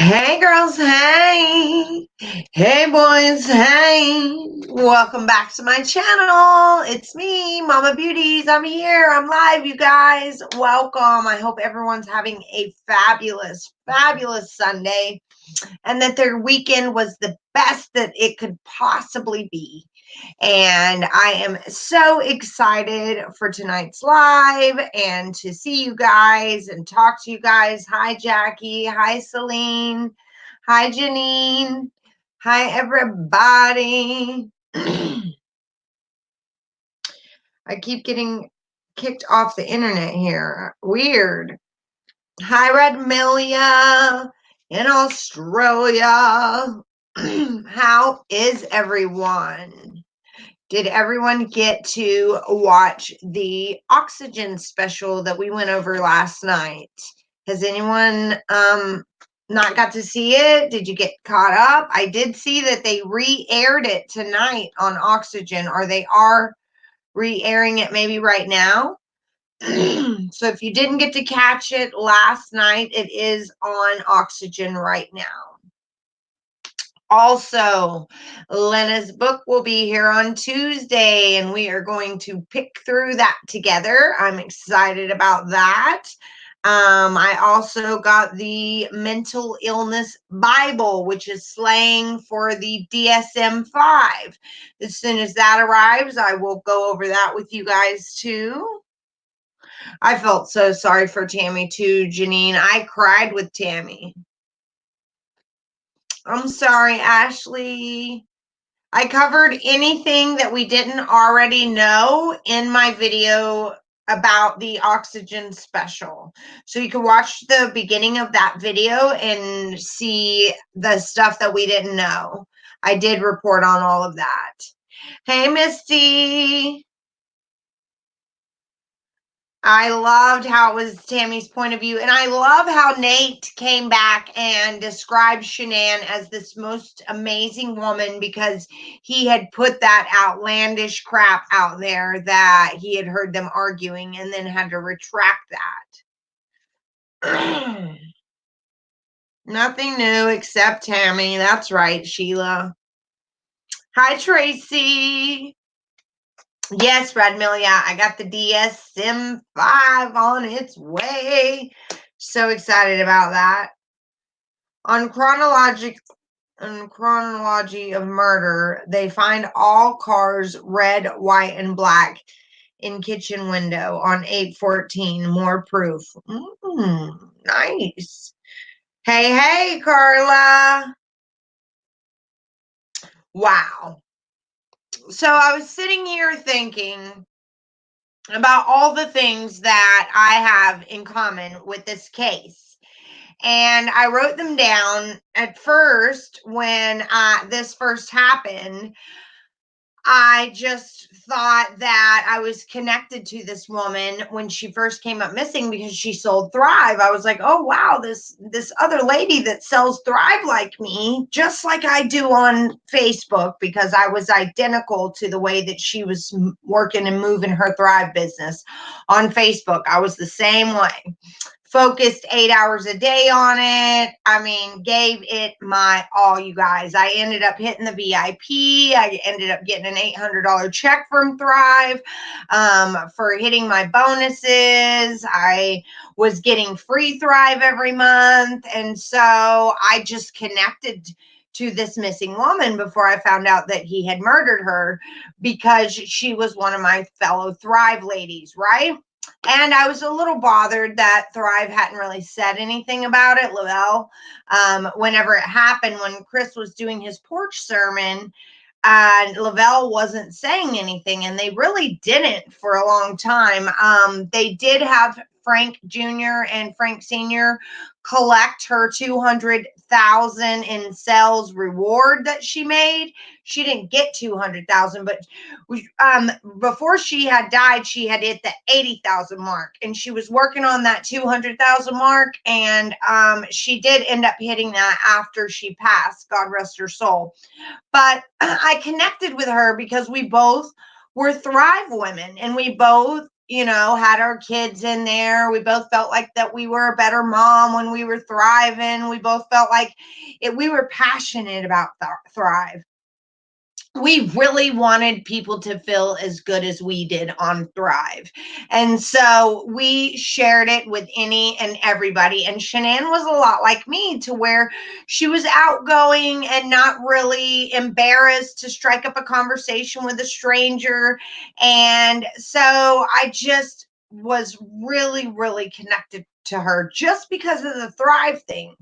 Hey girls, hey. Hey boys, hey. Welcome back to my channel. It's me, Mama Beauties. I'm here. I'm live, you guys. Welcome. I hope everyone's having a fabulous, fabulous Sunday and that their weekend was the best that it could possibly be. And I am so excited for tonight's live and to see you guys and talk to you guys. Hi, Jackie. Hi, Celine. Hi, Janine. Hi, everybody. I keep getting kicked off the internet here. Weird. Hi, Redmilia in Australia. How is everyone? Did everyone get to watch the Oxygen special that we went over last night? Has anyone not got to see it? Did you get caught up? I did see that they re-aired it tonight on Oxygen, or they are re-airing it maybe right now. So if you didn't get to catch it last night, it is on Oxygen right now. Also, Lena's book will be here on Tuesday, and we are going to pick through that together. I'm excited about that. I also got the Mental Illness Bible, which is slang for the DSM-5. As soon as that arrives, I will go over that with you guys too. I felt so sorry for Tammy too, Janine. I cried with Tammy. I'm sorry, Ashley. I covered anything that we didn't already know in my video about the Oxygen special. So you can watch the beginning of that video and see the stuff that we didn't know. I did report on all of that. Hey, Misty. I loved how it was Tammy's point of view. And I love how Nate came back and described Shanann as this most amazing woman because he had put that outlandish crap out there that he had heard them arguing and then had to retract that. Nothing new except Tammy. That's right, Sheila. Hi, Tracy. Yes, Radmilia, I got the DSM-5 on its way. So excited about that. On chronology of murder, they find all cars red, white, and black in kitchen window on 8/14. More proof. Nice. Hey, Carla. Wow. So I was sitting here thinking about all the things that I have in common with this case. And I wrote them down at first when this first happened. I just thought that I was connected to this woman when she first came up missing because she sold Thrive. I was like, oh wow, this other lady that sells Thrive like me, just like I do on Facebook, because I was identical to the way that she was working and moving her Thrive business on Facebook. I was the same way. Focused 8 hours a day on it. I mean, gave it my all, you guys. I ended up hitting the VIP. I ended up getting an $800 check from Thrive for hitting my bonuses. I was getting free Thrive every month. And so I just connected to this missing woman before I found out that he had murdered her because she was one of my fellow Thrive ladies, right? And I was a little bothered that Thrive hadn't really said anything about it, Lavelle. Whenever it happened, when Chris was doing his porch sermon, and Lavelle wasn't saying anything, and they really didn't for a long time. They did have Frank Jr. and Frank Sr. collect her $200,000 in sales reward that she made. She didn't get $200,000, but before she had died, she had hit the 80,000 mark, and she was working on that 200,000 mark, and she did end up hitting that after she passed. God rest her soul. But I connected with her because we both were Thrive women, and we both had our kids in there. We both felt like that we were a better mom when we were thriving. We both felt like we were passionate about Thrive. We really wanted people to feel as good as we did on Thrive. And so we shared it with any and everybody. And Shanann was a lot like me, to where she was outgoing and not really embarrassed to strike up a conversation with a stranger. And so I just was really, really connected to her just because of the Thrive thing.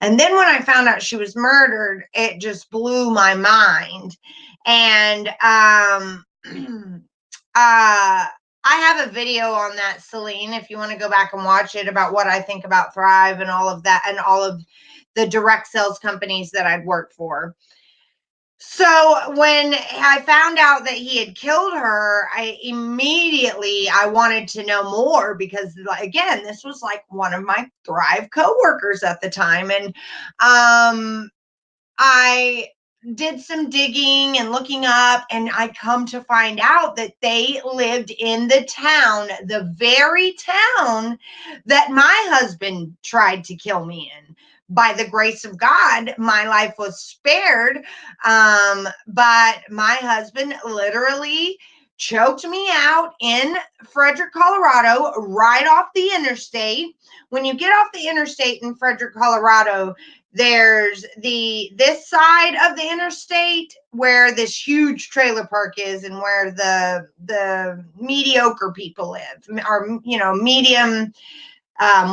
And then when I found out she was murdered, it just blew my mind. And I have a video on that, Celine, if you want to go back and watch it, about what I think about Thrive and all of that, and all of the direct sales companies that I'd worked for. So when I found out that he had killed her, I wanted to know more, because, again, this was like one of my Thrive coworkers at the time. And I did some digging and looking up, and I come to find out that they lived in the very town that my husband tried to kill me in. By the grace of God, my life was spared. But my husband literally choked me out in Frederick, Colorado, right off the interstate. When you get off the interstate in Frederick, Colorado, there's this side of the interstate where this huge trailer park is, and where the mediocre people live, or medium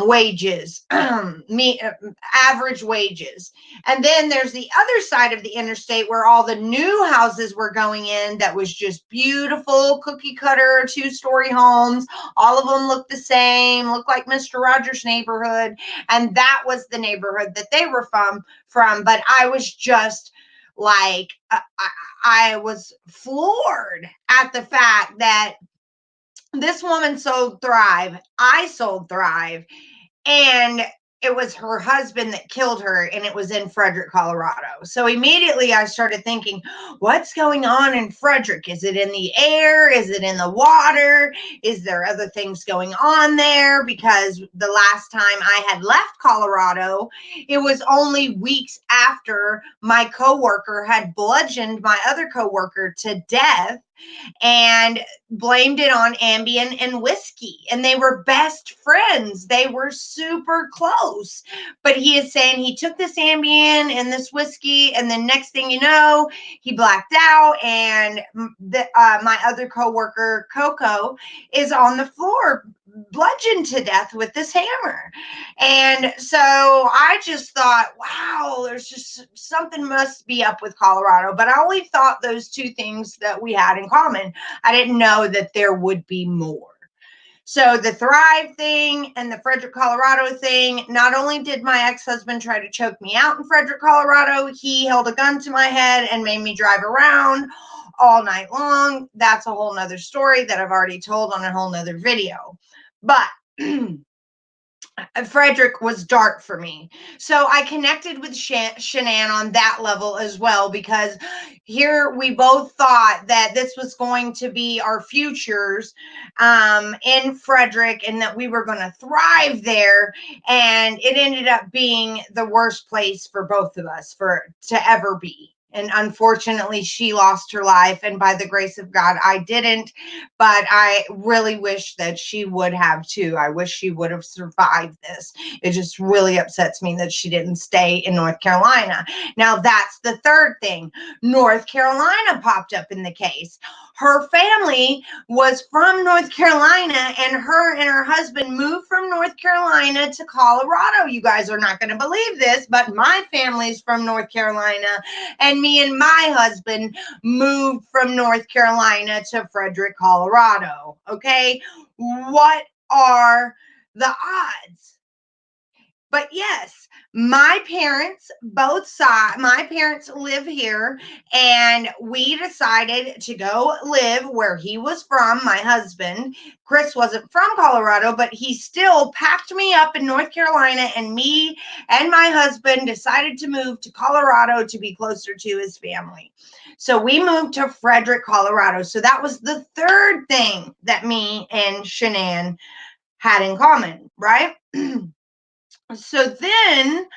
wages, average wages. And then there's the other side of the interstate where all the new houses were going in, that was just beautiful cookie cutter 2-story homes. All of them looked the same, looked like Mr. Rogers' neighborhood. And that was the neighborhood that they were from. But I was just like, I was floored at the fact that this woman sold Thrive. I sold Thrive. And it was her husband that killed her, and it was in Frederick, Colorado. So immediately I started thinking, what's going on in Frederick? Is it in the air? Is it in the water? Is there other things going on there? Because the last time I had left Colorado, it was only weeks after my coworker had bludgeoned my other coworker to death, and blamed it on Ambien and whiskey. And they were best friends. They were super close. But he is saying he took this Ambien and this whiskey, and then next thing you know, he blacked out, and my other coworker, Coco, is on the floor, bludgeoned to death with this hammer. And so I just thought, wow, there's just something must be up with Colorado. But I only thought those two things that we had in common. I didn't know that there would be more. So the Thrive thing and the Frederick, Colorado thing, not only did my ex-husband try to choke me out in Frederick, Colorado, he held a gun to my head and made me drive around all night long. That's a whole nother story that I've already told on a whole nother video. But Frederick was dark for me. So I connected with Shanann on that level as well, because here we both thought that this was going to be our futures in Frederick, and that we were going to thrive there. And it ended up being the worst place for both of us to ever be. And unfortunately, she lost her life. And by the grace of God, I didn't. But I really wish that she would have too. I wish she would have survived this. It just really upsets me that she didn't stay in North Carolina. Now, that's the third thing. North Carolina popped up in the case. Her family was from North Carolina, and her husband moved from North Carolina to Colorado. You guys are not going to believe this, but my family's from North Carolina, and me and my husband moved from North Carolina to Frederick, Colorado. Okay, what are the odds? But yes, my parents, both sides, my parents live here, and we decided to go live where he was from, my husband. Chris wasn't from Colorado, but he still packed me up in North Carolina, and me and my husband decided to move to Colorado to be closer to his family. So we moved to Frederick, Colorado. So that was the third thing that me and Shanann had in common, right? So then,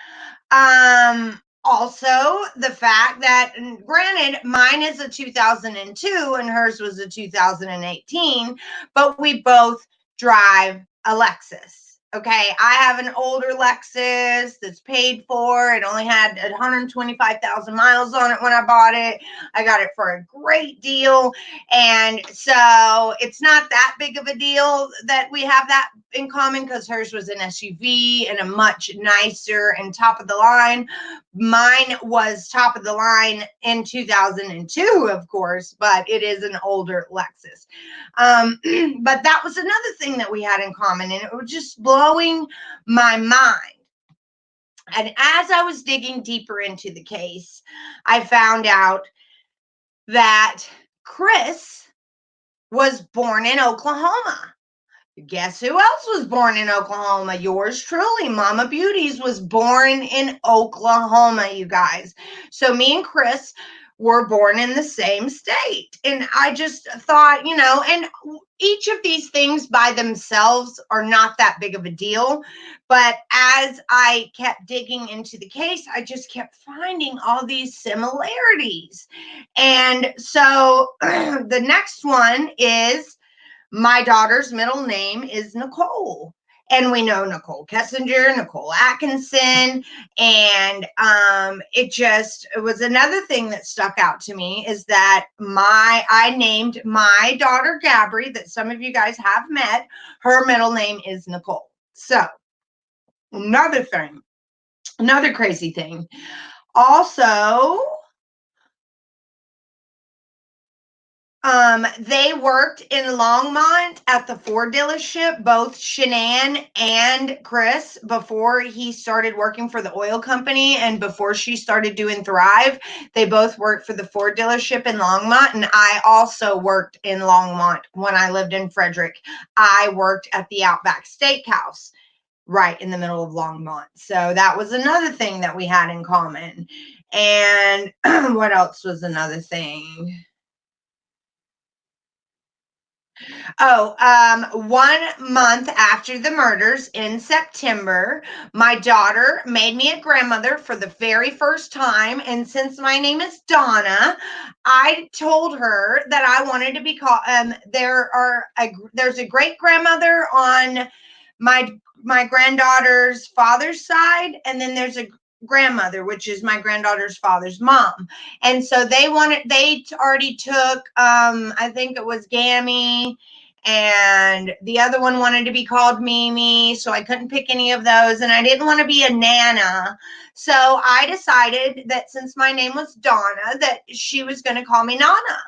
also the fact that, granted, mine is a 2002 and hers was a 2018, but we both drive a Lexus. Okay, I have an older Lexus that's paid for. It only had 125,000 miles on it when I bought it. I got it for a great deal. And so it's not that big of a deal that we have that in common, because hers was an SUV and a much nicer and top of the line. Mine was top of the line in 2002, of course, but it is an older Lexus. But that was another thing that we had in common, and it was just blowing my mind. And as I was digging deeper into the case, I found out that Chris was born in Oklahoma. Guess who else was born in Oklahoma? Yours truly, Mama Beauties, was born in Oklahoma, you guys. So me and Chris were born in the same state. And I just thought, and each of these things by themselves are not that big of a deal. But as I kept digging into the case, I just kept finding all these similarities. And so the next one is, my daughter's middle name is Nicole. And we know Nicole Kessinger, Nicole Atkinson. And it was another thing that stuck out to me, is that I named my daughter Gabby, that some of you guys have met. Her middle name is Nicole. So another thing, another crazy thing. Also, they worked in Longmont at the Ford dealership, both Shanann and Chris, before he started working for the oil company and before she started doing Thrive. They both worked for the Ford dealership in Longmont, and I also worked in Longmont when I lived in Frederick. I worked at the Outback Steakhouse right in the middle of Longmont. So that was another thing that we had in common. And what else was another thing? Oh, 1 month after the murders in September, my daughter made me a grandmother for the very first time. And since my name is Donna, I told her that I wanted to be called. There's a great grandmother on my granddaughter's father's side, and then there's a grandmother, which is my granddaughter's father's mom. And so they already took, I think it was Gammy, and the other one wanted to be called Mimi, so I couldn't pick any of those, and I didn't want to be a Nana. So I decided that since my name was Donna, that she was going to call me Nana.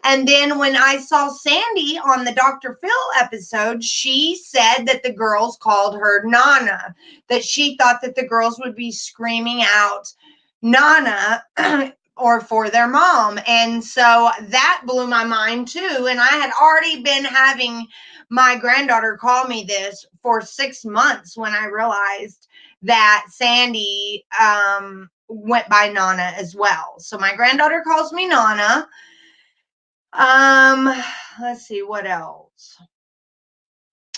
And then when I saw Sandy on the Dr. Phil episode, she said that the girls called her Nana, that she thought that the girls would be screaming out Nana or for their mom. And so that blew my mind too. And I had already been having my granddaughter call me this for 6 months when I realized that Sandy went by Nana as well. So my granddaughter calls me Nana. Um, let's see what else.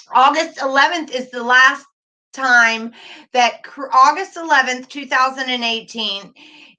August 11th is the last time that August 11th, 2018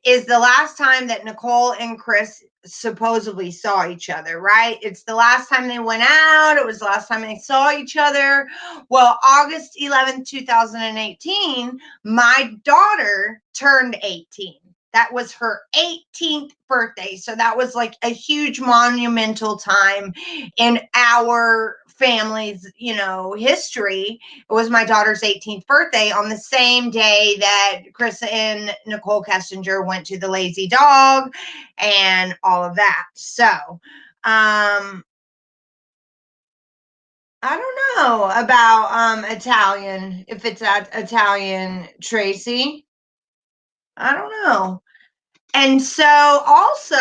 is the last time that Nicole and Chris supposedly saw each other, right? It's the last time they went out. It was the last time they saw each other. Well, August 11th, 2018, my daughter turned 18. That was her 18th birthday. So that was like a huge monumental time in our family's, history. It was my daughter's 18th birthday on the same day that Chris and Nicole Kessinger went to the Lazy Dog and all of that. So, I don't know about Italian, if it's Italian Tracy. I don't know. And so, also,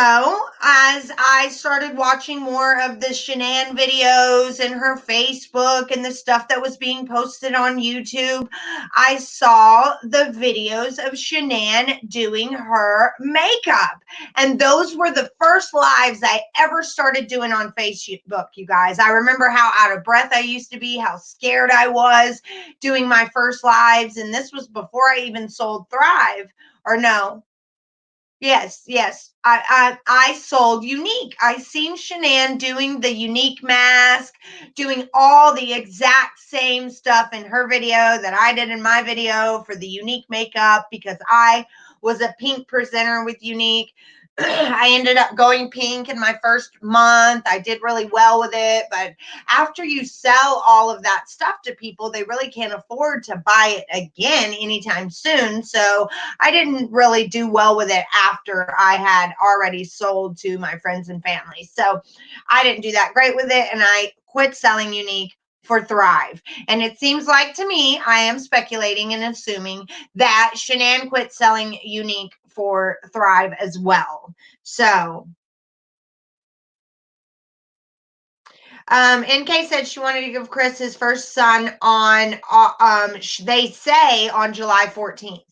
as I started watching more of the Shanann videos and her Facebook and the stuff that was being posted on YouTube, I saw the videos of Shanann doing her makeup. And those were the first lives I ever started doing on Facebook, you guys. I remember how out of breath I used to be, how scared I was doing my first lives. And this was before I even sold Thrive. Or no, yes, yes. I sold Unique. I seen Shanann doing the Unique mask, doing all the exact same stuff in her video that I did in my video for the Unique makeup because I was a pink presenter with Unique. I ended up going pink in my first month. I did really well with it, but after you sell all of that stuff to people, they really can't afford to buy it again anytime soon. So I didn't really do well with it after I had already sold to my friends and family. So I didn't do that great with it, and I quit selling Unique for Thrive. And it seems like to me, I am speculating and assuming that Shanann quit selling Unique for Thrive as well. So NK said she wanted to give Chris his first son on, they say on July 14th.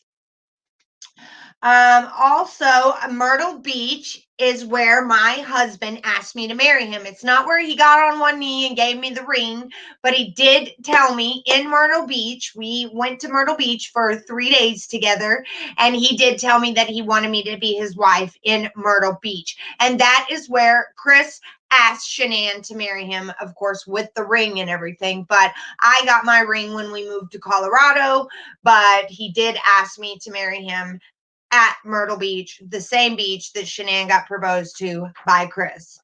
Also, Myrtle Beach is where my husband asked me to marry him. It's not where he got on one knee and gave me the ring, but he did tell me in Myrtle Beach. We went to Myrtle Beach for 3 days together, and he did tell me that he wanted me to be his wife in Myrtle Beach. And that is where Chris asked Shanann to marry him, of course, with the ring and everything. But I got my ring when we moved to Colorado, but he did ask me to marry him at Myrtle Beach, the same beach that Shanann got proposed to by Chris.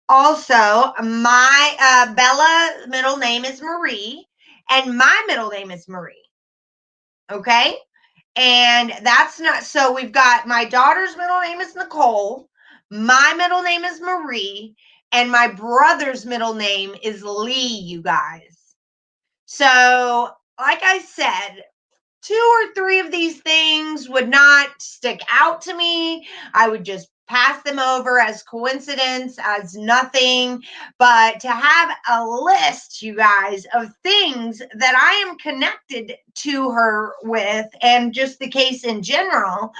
Also, my Bella middle name is Marie, and my middle name is Marie. Okay. And that's not so. We've got my daughter's middle name is Nicole, my middle name is Marie, and my brother's middle name is Lee, you guys. So, like I said, 2 or 3 of these things would not stick out to me. I would just pass them over as coincidence, as nothing. But to have a list, you guys, of things that I am connected to her with, and just the case in general,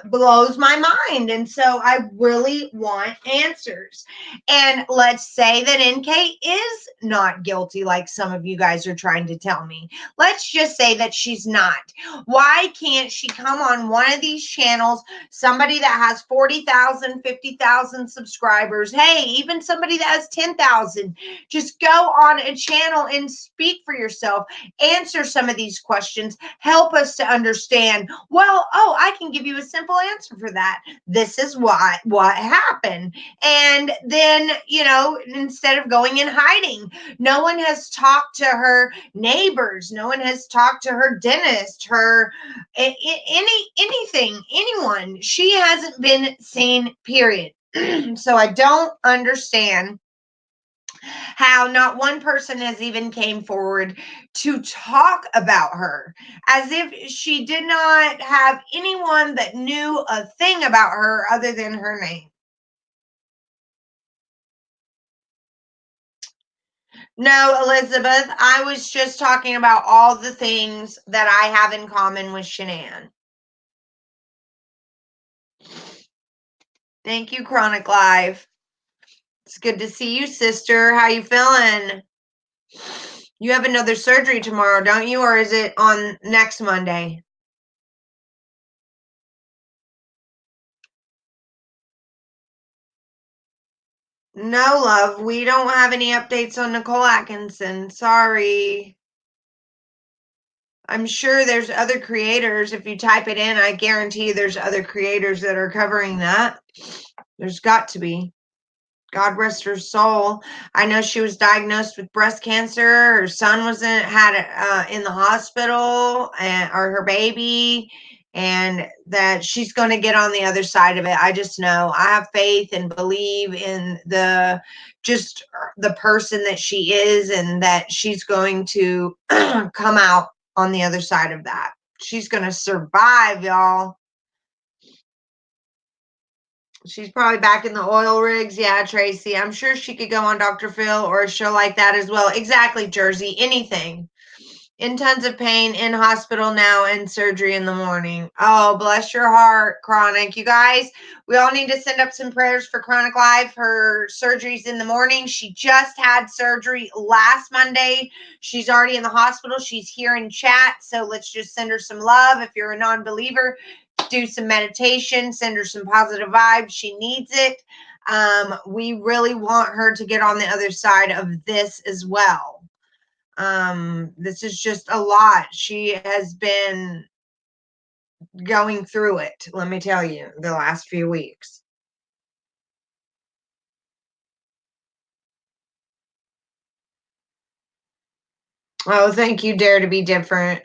blows my mind. And so I really want answers. And let's say that NK is not guilty, like some of you guys are trying to tell me. Let's just say that she's not. Why can't she come on one of these channels, somebody that has 40,000, 50,000 subscribers? Hey, even somebody that has 10,000, just go on a channel and speak for yourself. Answer some of these questions. Help us to understand. Well, oh, I can give you a simple answer for that. This is what happened. And then, instead of going in hiding, no one has talked to her neighbors. No one has talked to her dentist, her anything, anyone. She hasn't been seen, period. So I don't understand how not one person has even came forward to talk about her, as if she did not have anyone that knew a thing about her other than her name. No, Elizabeth, I was just talking about all the things that I have in common with Shanann. Thank you, Chronic Live. It's good to see you, sister. How you feeling? You have another surgery tomorrow, don't you? Or is it on next Monday? No, love. We don't have any updates on Nicole Atkinson. Sorry. I'm sure there's other creators. If you type it in, I guarantee there's other creators that are covering that. There's got to be. God rest her soul. I know she was diagnosed with breast cancer. Her son was in the hospital, or her baby, and that she's going to get on the other side of it. I just know. I have faith and believe in just the person that she is, and that she's going to come out on the other side of that. She's going to survive, y'all. She's probably back in the oil rigs. Yeah, Tracy. I'm sure she could go on Dr. Phil or a show like that as well. Exactly, Jersey. Anything. In tons of pain, in hospital now, and surgery in the morning. Oh, bless your heart, Chronic. You guys, we all need to send up some prayers for Chronic Life. Her surgery's in the morning. She just had surgery last Monday. She's already in the hospital. She's here in chat. So let's just send her some love. If you're a non-believer, do some meditation, send her some positive vibes. She needs it. We really want her to get on the other side of this as well. This is just a lot. She has been going through it, let me tell you, the last few weeks. Oh, thank you, Dare to Be Different.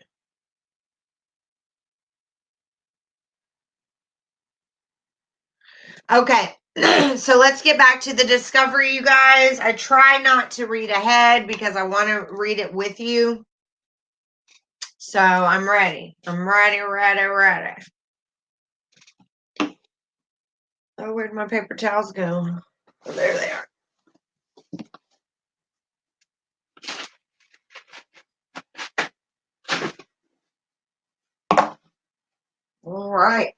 Okay, so let's get back to the discovery, you guys. I try not to read ahead because I want to read it with you. So I'm ready. I'm ready. Oh, where'd my paper towels go? Oh, there they are. All right.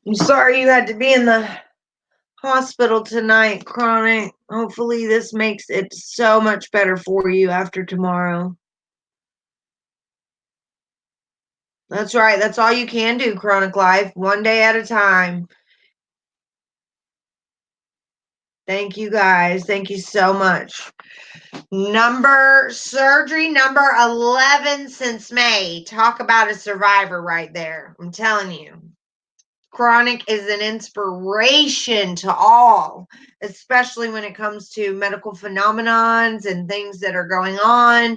I'm sorry you had to be in the hospital tonight, Chronic. Hopefully this makes it so much better for you after tomorrow. That's right. That's all you can do, Chronic Life. One day at a time. Thank you, guys. Thank you so much. Surgery number 11 since May. Talk about a survivor right there. I'm telling you. Chronic is an inspiration to all, especially when it comes to medical phenomenons and things that are going on,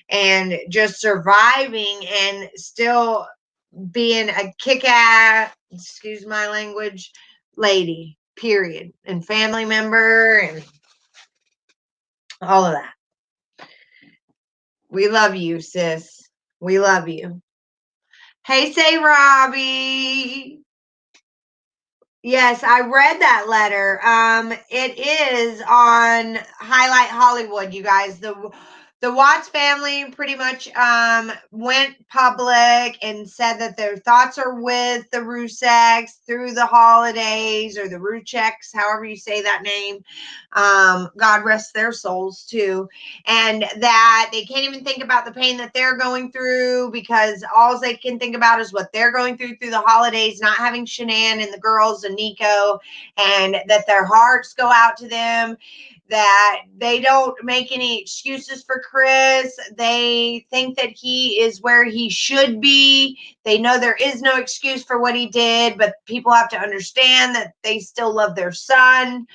and just surviving and still being a kick-ass, excuse my language, lady, period, and family member and all of that. We love you, sis. We love you. Hey, say Robbie. Yes, I read that letter. It is on Highlight Hollywood, you guys. The Watts family pretty much went public and said that their thoughts are with the Ruseks through the holidays, or the Rucheks, however you say that name. God rest their souls too. And that they can't even think about the pain that they're going through, because all they can think about is what they're going through the holidays, not having Shanann and the girls and Nico, and that their hearts go out to them, that they don't make any excuses for Chris. They think that he is where he should be. They know there is no excuse for what he did, but people have to understand that they still love their son.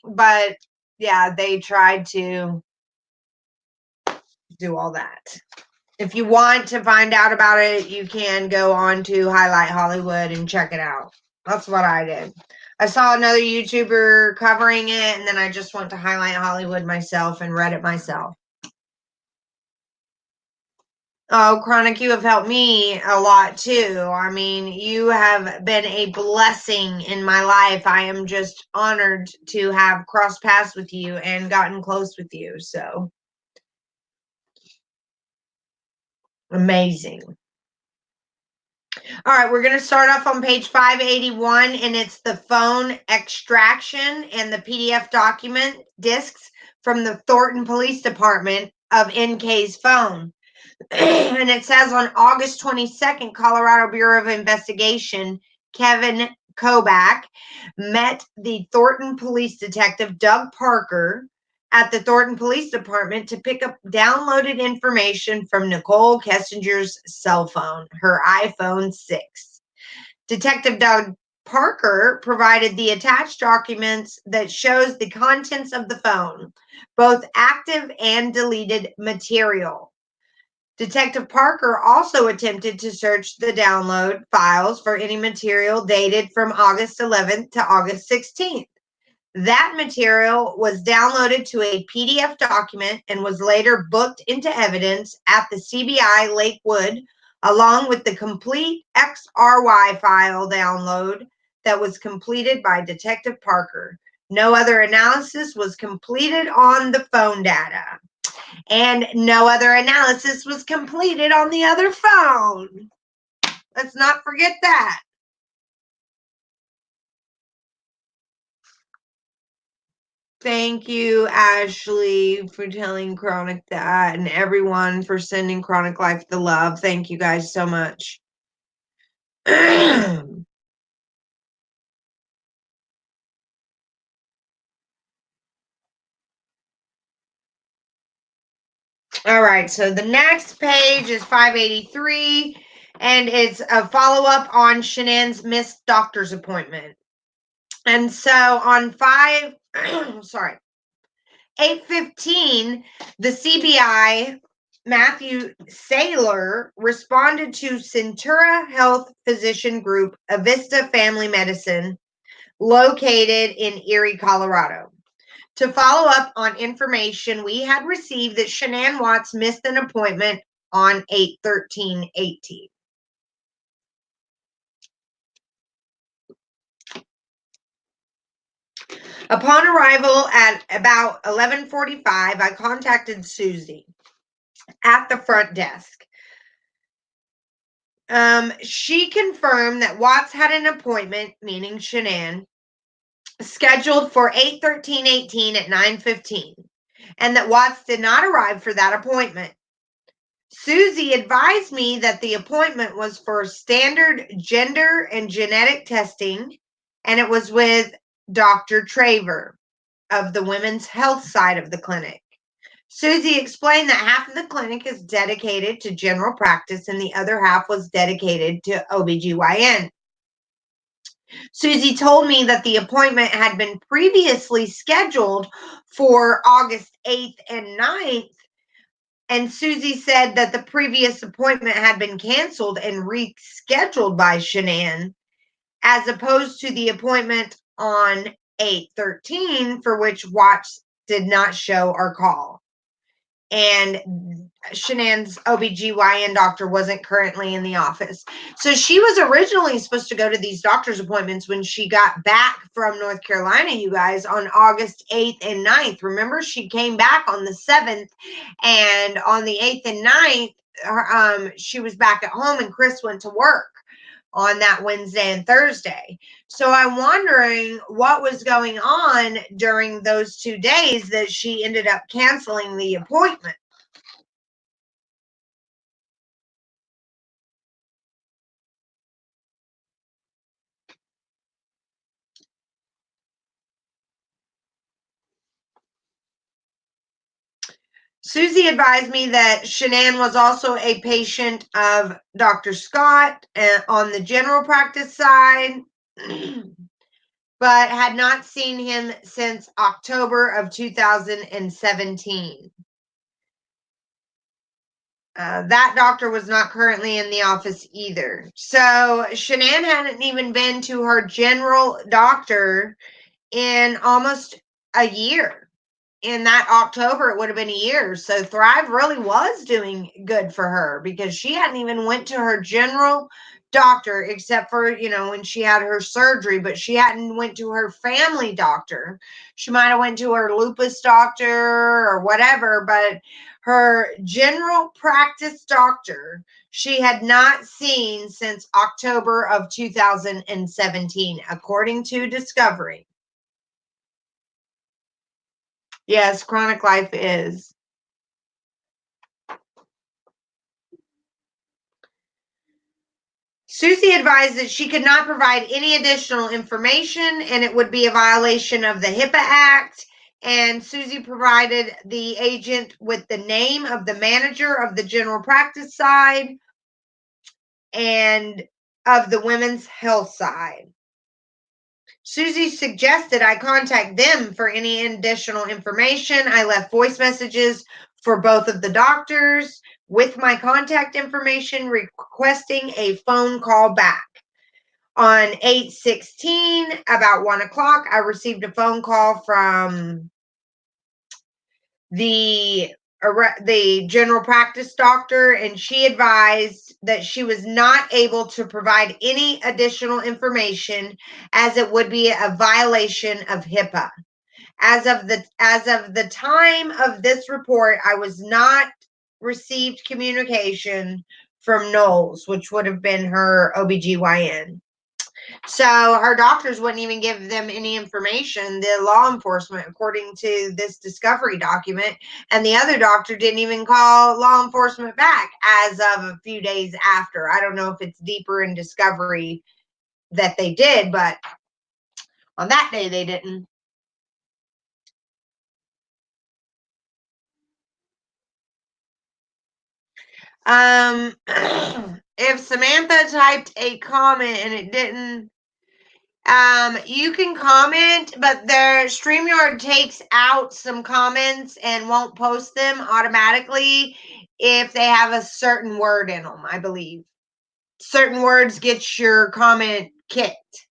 But yeah, they tried to do all that. If you want to find out about it, you can go on to Highlight Hollywood and check it out. That's what I did. I saw another YouTuber covering it, and then I just went to Highlight Hollywood myself and read it myself. Oh, Chronic, you have helped me a lot too. I mean, you have been a blessing in my life. I am just honored to have crossed paths with you and gotten close with you. So amazing. All right, we're going to start off on page 581, and it's the phone extraction and the PDF document discs from the Thornton Police Department of NK's phone. And it says on August 22nd, Colorado Bureau of Investigation, Kevin Kobach met the Thornton police detective, Doug Parker, at the Thornton Police Department to pick up downloaded information from Nicole Kessinger's cell phone, her iPhone 6. Detective Doug Parker provided the attached documents that shows the contents of the phone, both active and deleted material. Detective Parker also attempted to search the download files for any material dated from August 11th to August 16th. That material was downloaded to a PDF document and was later booked into evidence at the CBI Lakewood, along with the complete XRY file download that was completed by Detective Parker. No other analysis was completed on the phone data, and no other analysis was completed on the other phone. Let's not forget that. Thank you, Ashley, for telling Chronic that, and everyone for sending Chronic Life the love. Thank you guys so much. All right, so the next page is 583, and it's a follow-up on Shanann's missed doctor's appointment. And so on 8:15, the CBI Matthew Saylor responded to Centura Health Physician Group, Avista Family Medicine, located in Erie, Colorado, to follow up on information we had received that Shanann Watts missed an appointment on 8/13/18. Upon arrival at about 11:45, I contacted Susie at the front desk. She confirmed that Watts had an appointment, meaning Shanann, scheduled for 8/13/18 at 9:15, and that Watts did not arrive for that appointment. Susie advised me that the appointment was for standard gender and genetic testing, and it was with Dr. Traver of the women's health side of the clinic. Susie explained that half of the clinic is dedicated to general practice and the other half was dedicated to OBGYN. Susie told me that the appointment had been previously scheduled for August 8th and 9th, and Susie said that the previous appointment had been canceled and rescheduled by Shanann, as opposed to the appointment on 8/13, for which Watts did not show or call. And Shanann's OBGYN doctor wasn't currently in the office. So she was originally supposed to go to these doctor's appointments when she got back from North Carolina, you guys, on August 8th and 9th. Remember, she came back on the 7th, and on the 8th and 9th, she was back at home, and Chris went to work on that Wednesday and Thursday. So I'm wondering what was going on during those 2 days that she ended up canceling the appointment. Susie advised me that Shanann was also a patient of Dr. Scott on the general practice side, but had not seen him since October of 2017. That doctor was not currently in the office either. So Shanann hadn't even been to her general doctor in almost a year. In that October, it would have been a year. So Thrive really was doing good for her because she hadn't even went to her general doctor except for, when she had her surgery, but she hadn't went to her family doctor. She might have went to her lupus doctor or whatever, but her general practice doctor she had not seen since October of 2017, according to Discovery. Yes, Chronic Life is. Susie advised that she could not provide any additional information and it would be a violation of the HIPAA Act. And Susie provided the agent with the name of the manager of the general practice side and of the women's health side. Susie suggested I contact them for any additional information. I left voice messages for both of the doctors with my contact information requesting a phone call back. On 8/16, about 1 o'clock, I received a phone call from the general practice doctor, and she advised that she was not able to provide any additional information as it would be a violation of HIPAA. As of the time of this report, I was not received communication from Knowles, which would have been her OBGYN. So her doctors wouldn't even give them any information, the law enforcement, according to this discovery document. And the other doctor didn't even call law enforcement back as of a few days after. I don't know if it's deeper in discovery that they did, but on that day they didn't. If Samantha typed a comment and it didn't, you can comment, but their StreamYard takes out some comments and won't post them automatically if they have a certain word in them, I believe. Certain words get your comment kicked.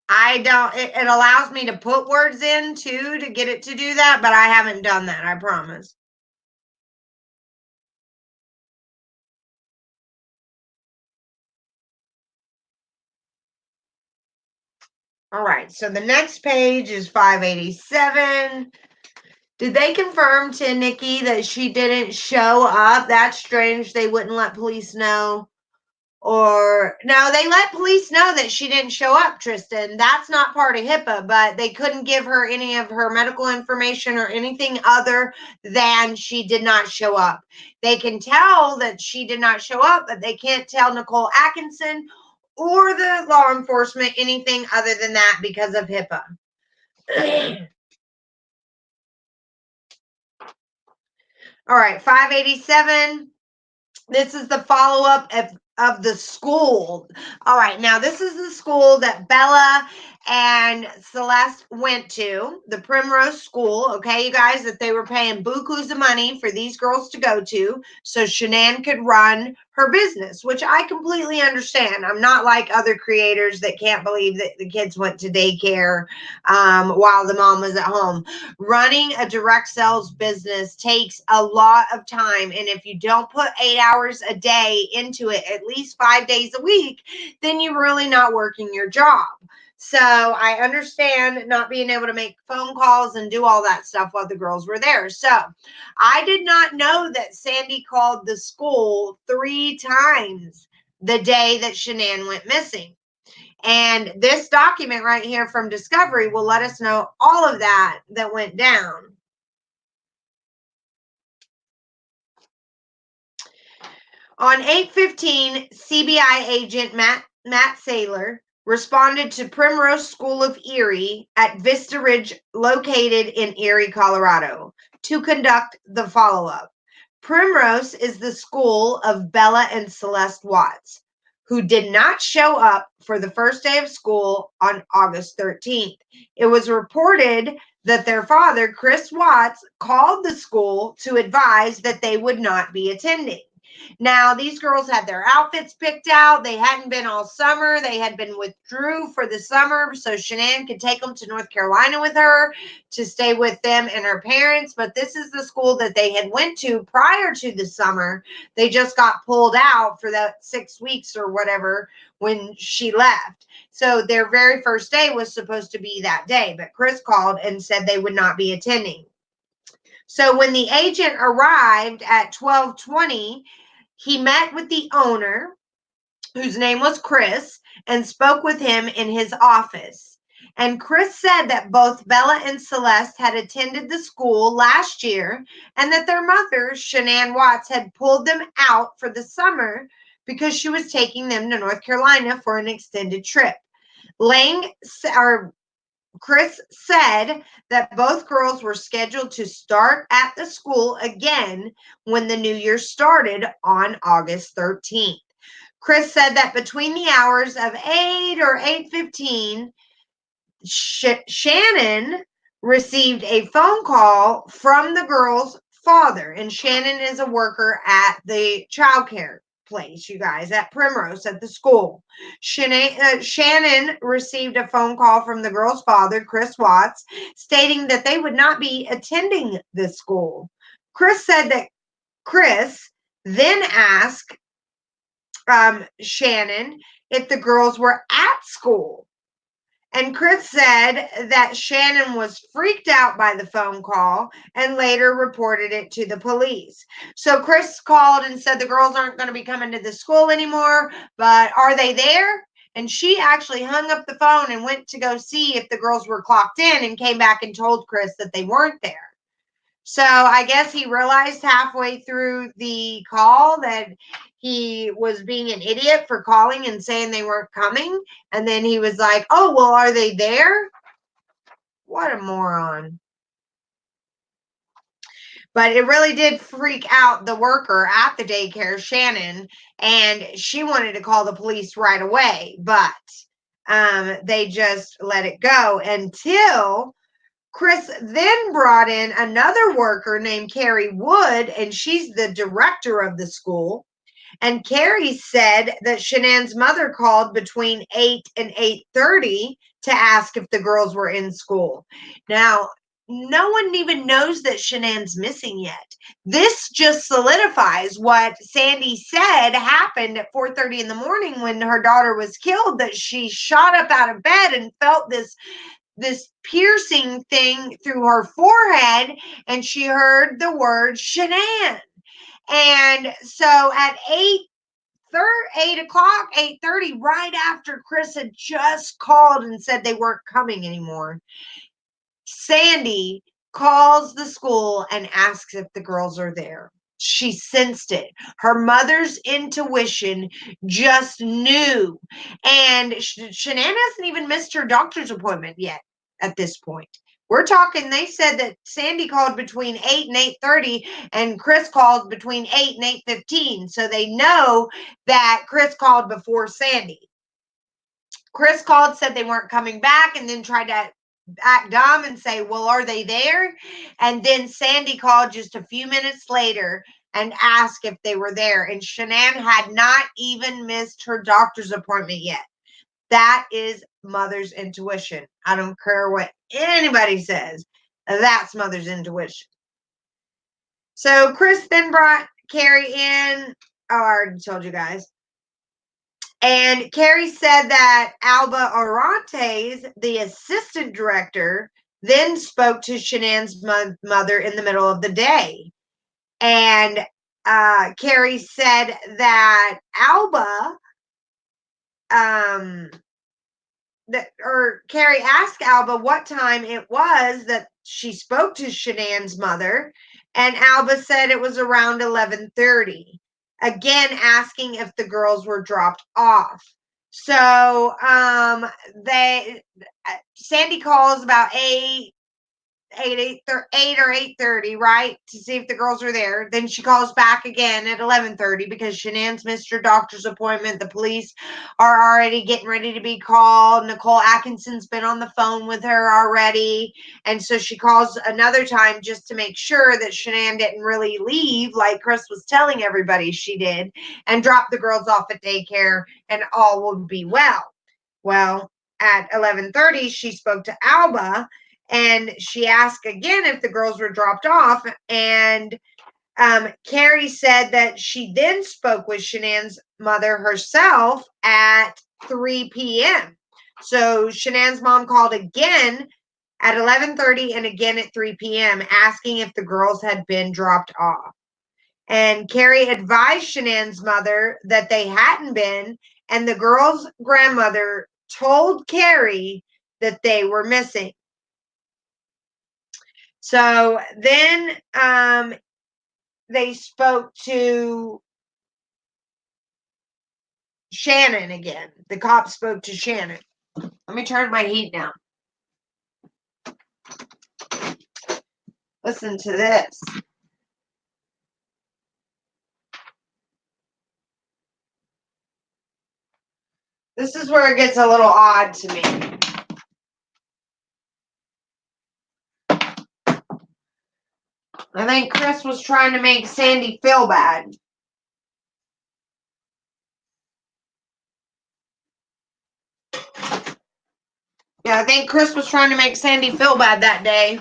I don't, it allows me to put words in too to get it to do that, but I haven't done that, I promise. All right, so the next page is 587. Did they confirm to Nikki that she didn't show up? That's strange. They wouldn't let police know. Or no, they let police know that she didn't show up, Tristan. That's not part of HIPAA, but they couldn't give her any of her medical information or anything other than she did not show up. They can tell that she did not show up, but they can't tell Nicole Atkinson or the law enforcement anything other than that because of HIPAA. All right, 587. This is the follow-up of the school. All right, now this is the school that Bella and Celeste went to, the Primrose School, okay, you guys, that they were paying bukus of money for these girls to go to so Shanann could run her business, which I completely understand. I'm not like other creators that can't believe that the kids went to daycare while the mom was at home. Running a direct sales business takes a lot of time, and if you don't put 8 hours a day into it at least 5 days a week, then you're really not working your job. So I understand not being able to make phone calls and do all that stuff while the girls were there. So I did not know that Sandy called the school 3 times the day that Shanann went missing. And this document right here from Discovery will let us know all of that went down. On 8/15, CBI agent Matt Saylor responded to Primrose School of Erie at Vista Ridge, located in Erie, Colorado, to conduct the follow-up. Primrose is the school of Bella and Celeste Watts, who did not show up for the first day of school on August 13th. It was reported that their father, Chris Watts, called the school to advise that they would not be attending. Now, these girls had their outfits picked out. They hadn't been all summer. They had been withdrew for the summer so Shanann could take them to North Carolina with her to stay with them and her parents. But this is the school that they had went to prior to the summer. They just got pulled out for that 6 weeks or whatever when she left. So their very first day was supposed to be that day. But Chris called and said they would not be attending. So when the agent arrived at 12:20, he met with the owner, whose name was Chris, and spoke with him in his office. And Chris said that both Bella and Celeste had attended the school last year and that their mother, Shanann Watts, had pulled them out for the summer because she was taking them to North Carolina for an extended trip. Chris said that both girls were scheduled to start at the school again when the new year started on August 13th. Chris said that between the hours of 8 or 8:15, Shannon received a phone call from the girl's father, and Shannon is a worker at the childcare place, you guys, at Primrose at the school. Shannon received a phone call from the girl's father, Chris Watts, stating that they would not be attending the school. Chris said that Chris then asked Shannon if the girls were at school. And Chris said that Shannon was freaked out by the phone call and later reported it to the police. So Chris called and said the girls aren't going to be coming to the school anymore, but are they there? And she actually hung up the phone and went to go see if the girls were clocked in and came back and told Chris that they weren't there. So I guess he realized halfway through the call that he was being an idiot for calling and saying they weren't coming. And then he was like, oh, well, are they there? What a moron. But it really did freak out the worker at the daycare, Shannon, and she wanted to call the police right away. But they just let it go until Chris then brought in another worker named Carrie Wood, and she's the director of the school. And Carrie said that Shanann's mother called between 8 and 8:30 to ask if the girls were in school. Now, no one even knows that Shanann's missing yet. This just solidifies what Sandy said happened at 4:30 in the morning when her daughter was killed, that she shot up out of bed and felt this piercing thing through her forehead, and she heard the word Shanann. And so at 8:00, 8:30, right after Chris had just called and said they weren't coming anymore, Sandy calls the school and asks if the girls are there. She sensed it. Her mother's intuition just knew. And Shanann hasn't even missed her doctor's appointment yet at this point. We're talking, they said that Sandy called between 8 and 8:30 and Chris called between 8 and 8:15. So they know that Chris called before Sandy. Chris called, said they weren't coming back, and then tried to act dumb and say, well, are they there? And then Sandy called just a few minutes later and asked if they were there. And Shanann had not even missed her doctor's appointment yet. That is mother's intuition. I don't care what anybody says. That's mother's intuition. So Chris then brought Carrie in. Oh, I already told you guys. And Carrie said that Alba Orantes, the assistant director, then spoke to Shanann's mother in the middle of the day. And Carrie said that Alba, Carrie asked Alba what time it was that she spoke to Shanann's mother, and Alba said it was around 11:30. Again, asking if the girls were dropped off. So Sandy calls about 8 or 8:30, right, to see if the girls are there. Then she calls back again at 11:30 because Shanann's missed her doctor's appointment. The police are already getting ready to be called. Nicole Atkinson's been on the phone with her already, and so she calls another time just to make sure that Shanann didn't really leave like Chris was telling everybody she did, and drop the girls off at daycare and all would be well. Well, at 11:30 she spoke to Alba, and she asked again if the girls were dropped off. And Carrie said that she then spoke with Shanann's mother herself at 3 p.m. So Shanann's mom called again at 11:30 and again at 3 p.m. asking if the girls had been dropped off. And Carrie advised Shanann's mother that they hadn't been, and the girls' grandmother told Carrie that they were missing. So then they spoke to Shannon again. The cop spoke to Shannon. Let me turn my heat down. Listen to this. This is where it gets a little odd to me. I think Chris was trying to make Sandy feel bad. Yeah, I think Chris was trying to make Sandy feel bad that day.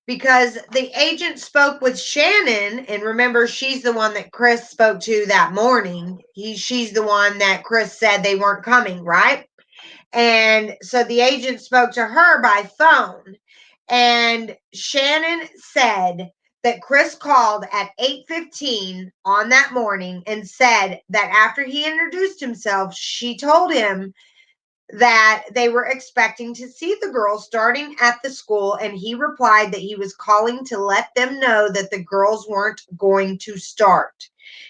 Because the agent spoke with Shannon, and remember, she's the one that Chris spoke to that morning. She's the one that Chris said they weren't coming, right? And so the agent spoke to her by phone, and Shannon said that Chris called at 8:15 on that morning and said that after he introduced himself, she told him that they were expecting to see the girls starting at the school, and he replied that he was calling to let them know that the girls weren't going to start.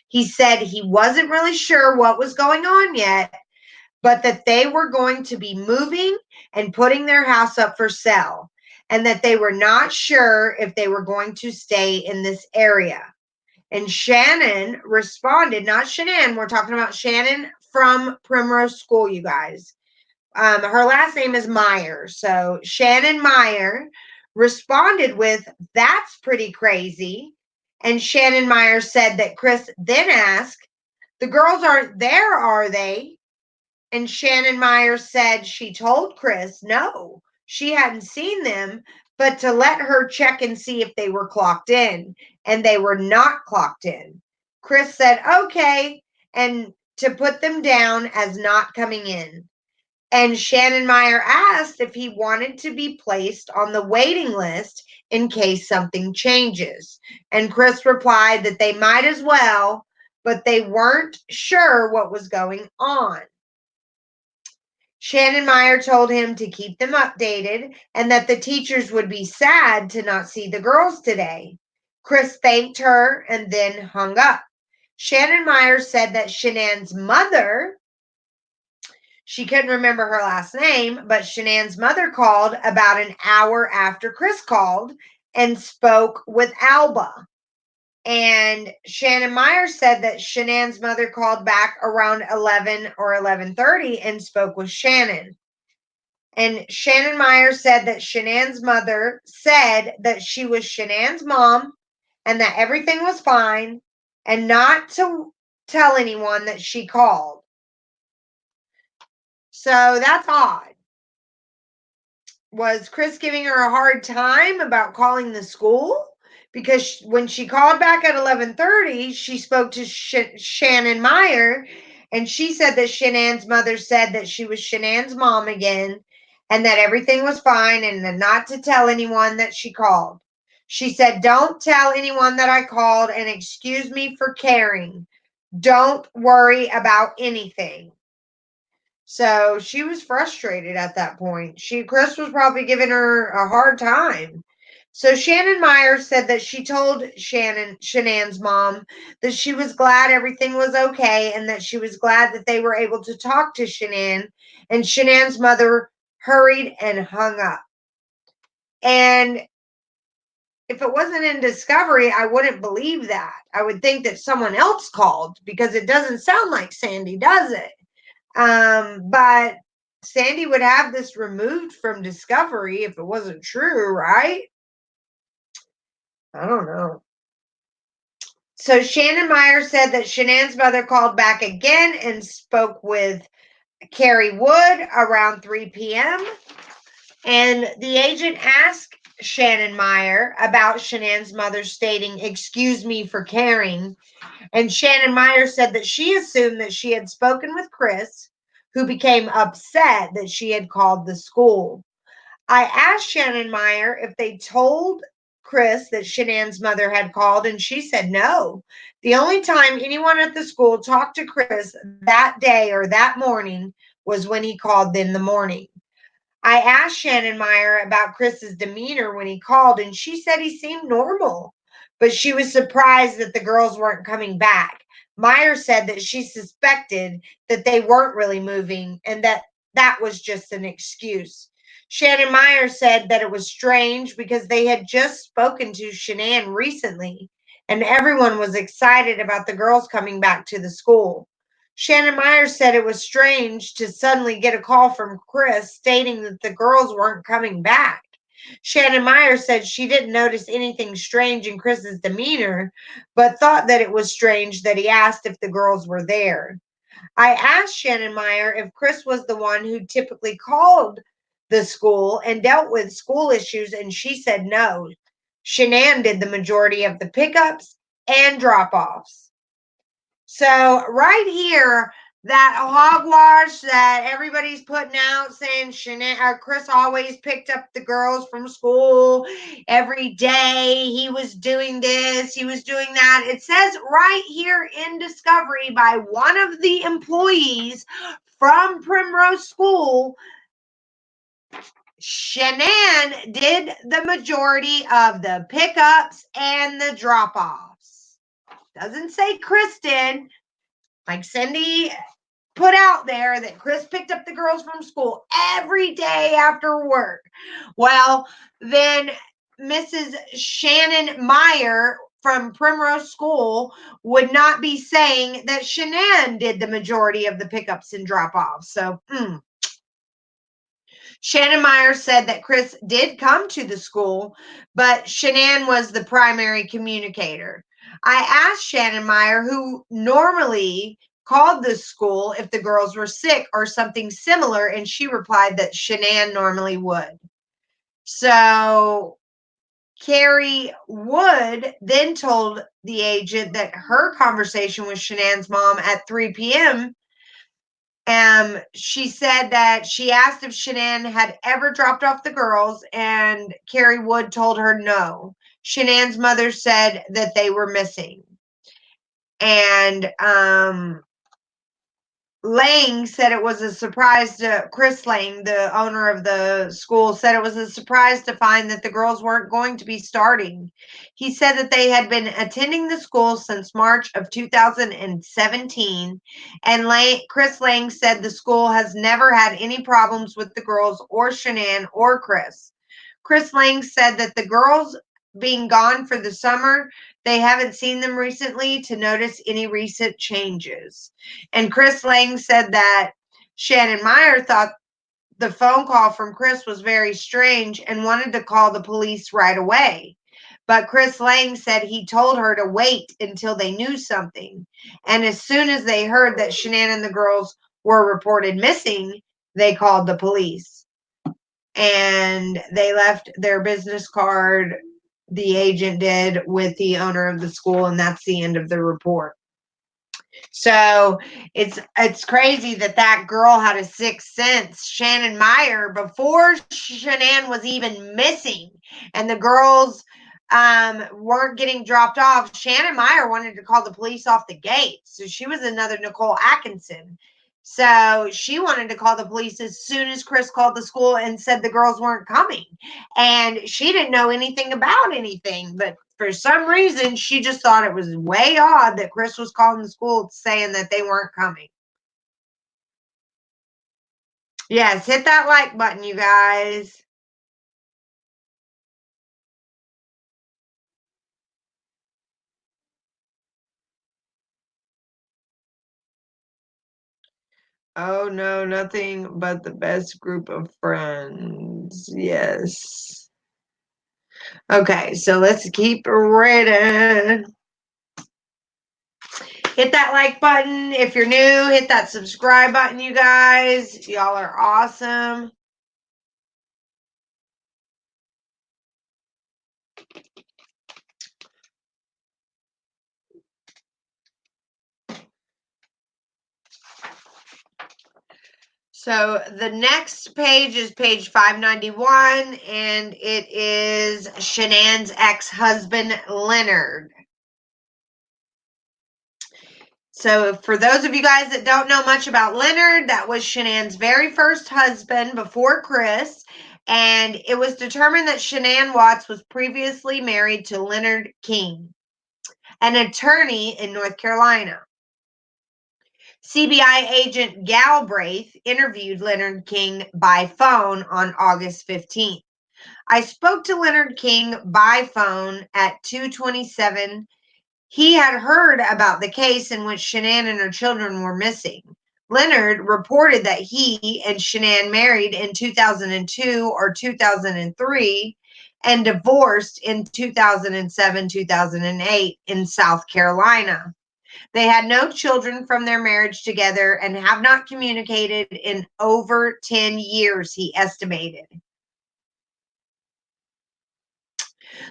He said he wasn't really sure what was going on yet, but that they were going to be moving and putting their house up for sale, and that they were not sure if they were going to stay in this area. And Shannon responded, not Shanann, we're talking about Shannon from Primrose School, you guys. Her last name is Meyer. So Shannon Meyer responded with, "That's pretty crazy." And Shannon Meyer said that Chris then asked, "The girls aren't there, are they?" And Shannon Meyer said she told Chris no, she hadn't seen them, but to let her check and see if they were clocked in. And they were not clocked in. Chris said, okay, and to put them down as not coming in. And Shannon Meyer asked if he wanted to be placed on the waiting list in case something changes. And Chris replied that they might as well, but they weren't sure what was going on. Shannon Meyer told him to keep them updated and that the teachers would be sad to not see the girls today. Chris thanked her and then hung up. Shannon Meyer said that Shanann's mother, she couldn't remember her last name, but Shanann's mother called about an hour after Chris called and spoke with Alba. And Shannon Meyer said that Shanann's mother called back around 11 or 11:30 and spoke with Shannon. And Shannon Meyer said that Shanann's mother said that she was Shanann's mom and that everything was fine and not to tell anyone that she called. So that's odd. Was Chris giving her a hard time about calling the school? Because when she called back at 11:30, she spoke to Shannon Meyer, and she said that Shanann's mother said that she was Shanann's mom again and that everything was fine and not to tell anyone that she called. She said, "Don't tell anyone that I called and excuse me for caring. Don't worry about anything." So she was frustrated at that point. Chris was probably giving her a hard time. So Shannon Meyer said that she told Shanann's mom that she was glad everything was okay and that she was glad that they were able to talk to Shanann. And Shanann's mother hurried and hung up. And if it wasn't in Discovery, I wouldn't believe that. I would think that someone else called because it doesn't sound like Sandy, does it? But Sandy would have this removed from Discovery if it wasn't true, right? I don't know. So Shannon Meyer said that Shanann's mother called back again and spoke with Carrie Wood around 3 p.m. And the agent asked Shannon Meyer about Shanann's mother stating, "Excuse me for caring." And Shannon Meyer said that she assumed that she had spoken with Chris, who became upset that she had called the school. I asked Shannon Meyer if they told Chris that Shanann's mother had called, and she said no. The only time anyone at the school talked to Chris that day or that morning was when he called in the morning. I asked Shannon Meyer about Chris's demeanor when he called, and she said he seemed normal, but she was surprised that the girls weren't coming back. Meyer said that she suspected that they weren't really moving and that that was just an excuse. Shannon Meyer said that it was strange because they had just spoken to Shanann recently and everyone was excited about the girls coming back to the school. Shannon Myers said it was strange to suddenly get a call from Chris stating that the girls weren't coming back. Shannon Myers said she didn't notice anything strange in Chris's demeanor, but thought that it was strange that he asked if the girls were there. I asked Shannon Meyer if Chris was the one who typically called the school and dealt with school issues, and she said no. Shanann did the majority of the pickups and drop offs. So, right here, that hogwash that everybody's putting out saying Chris always picked up the girls from school every day. He was doing this, he was doing that. It says right here in Discovery by one of the employees from Primrose School, Shanann did the majority of the pickups and the drop offs. Doesn't say Kristen. Like Cindy put out there that Chris picked up the girls from school every day after work. Well, then Mrs. Shannon Meyer from Primrose School would not be saying that Shanann did the majority of the pickups and drop-offs. So, Shannon Meyer said that Chris did come to the school, but Shanann was the primary communicator. I asked Shannon Meyer, who normally called the school if the girls were sick or something similar, and she replied that Shanann normally would. So Carrie Wood then told the agent that her conversation with Shanann's mom at 3 p.m. She said that she asked if Shanann had ever dropped off the girls, and Carrie Wood told her no. Shanann's mother said that they were missing. And Lang said it was a surprise to Chris Lang, the owner of the school, said it was a surprise to find that the girls weren't going to be starting. He said that they had been attending the school since March of 2017, and Chris Lang said the school has never had any problems with the girls or Shanann or Chris. Chris Lang said that the girls being gone for the summer, they haven't seen them recently to notice any recent changes. And Chris Lang said that Shannon Meyer thought the phone call from Chris was very strange and wanted to call the police right away. But Chris Lang said he told her to wait until they knew something. And as soon as they heard that Shanann and the girls were reported missing, they called the police. And they left their business card, the agent did, with the owner of the school, and that's the end of the report. So it's crazy that girl had a sixth sense. Shannon Meyer, before Shanann was even missing and the girls weren't getting dropped off, Shannon Meyer wanted to call the police off the gate. So she was another Nicole Atkinson. So she wanted to call the police as soon as Chris called the school and said the girls weren't coming. And she didn't know anything about anything, but for some reason, she just thought it was way odd that Chris was calling the school saying that they weren't coming. Yes, hit that like button, you guys. Oh no, nothing but the best group of friends. Yes. Okay, so let's keep reading. Hit that like button. If you're new, hit that subscribe button, you guys. Y'all are awesome. So the next page is page 591, and it is Shanann's ex-husband, Leonard. So for those of you guys that don't know much about Leonard, that was Shanann's very first husband before Chris, and it was determined that Shanann Watts was previously married to Leonard King, an attorney in North Carolina. CBI agent Galbraith interviewed Leonard King by phone on August 15th. I spoke to Leonard King by phone at 2:27 He had heard about the case in which Shanann and her children were missing. Leonard reported that he and Shanann married in 2002 or 2003 and divorced in 2007, 2008 in South Carolina. They had no children from their marriage together and have not communicated in over 10 years, he estimated.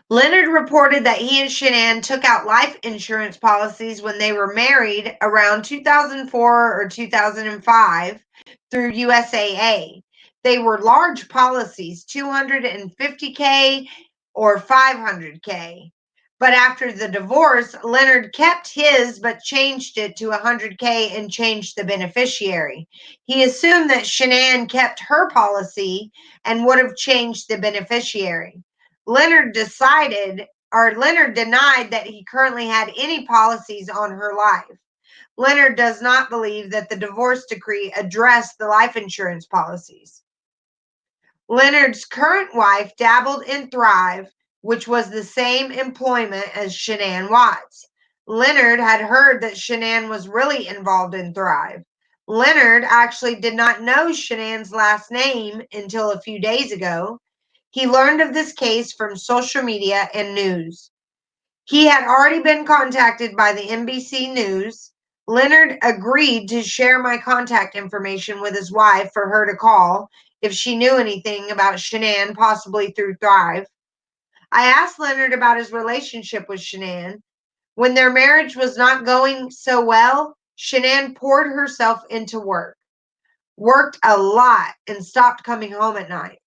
Leonard reported that he and Shanann took out life insurance policies when they were married around 2004 or 2005 through USAA. They were large policies, 250K or 500K. But after the divorce, Leonard kept his but changed it to 100K and changed the beneficiary. He assumed that Shanann kept her policy and would have changed the beneficiary. Leonard denied that he currently had any policies on her life. Leonard does not believe that the divorce decree addressed the life insurance policies. Leonard's current wife dabbled in Thrive, which was the same employment as Shanann Watts. Leonard had heard that Shanann was really involved in Thrive. Leonard actually did not know Shanann's last name until a few days ago. He learned of this case from social media and news. He had already been contacted by the NBC News. Leonard agreed to share my contact information with his wife for her to call if she knew anything about Shanann, possibly through Thrive. I asked Leonard about his relationship with Shanann. When their marriage was not going so well, Shanann poured herself into work, worked a lot, and stopped coming home at night.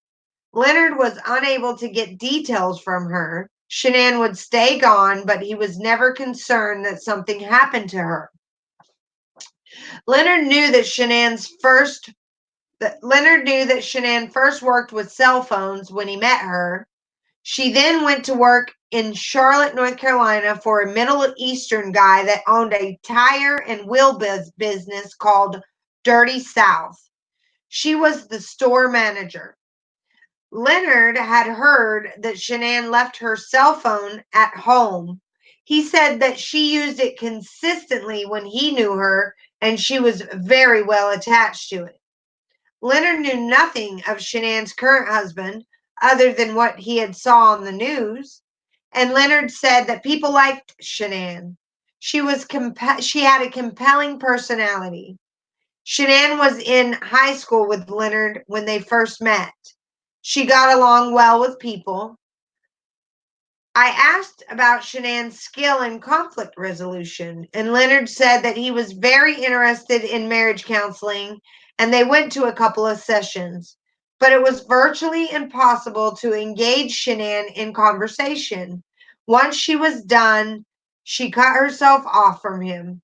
Leonard was unable to get details from her. Shanann would stay gone, but he was never concerned that something happened to her. Leonard knew that Shanann first worked with cell phones when he met her. She then went to work in Charlotte, North Carolina for a Middle Eastern guy that owned a tire and wheel business called Dirty South. She was the store manager. Leonard had heard that Shanann left her cell phone at home. He said that she used it consistently when he knew her, and she was very well attached to it. Leonard knew nothing of Shanann's current husband other than what he had saw on the news, and Leonard said that people liked Shanann. She had a compelling personality. Shanann was in high school with Leonard when they first met. She got along well with people. I asked about Shanann's skill in conflict resolution, and Leonard said that he was very interested in marriage counseling, and they went to a couple of sessions. But it was virtually impossible to engage Shanann in conversation. Once she was done, she cut herself off from him.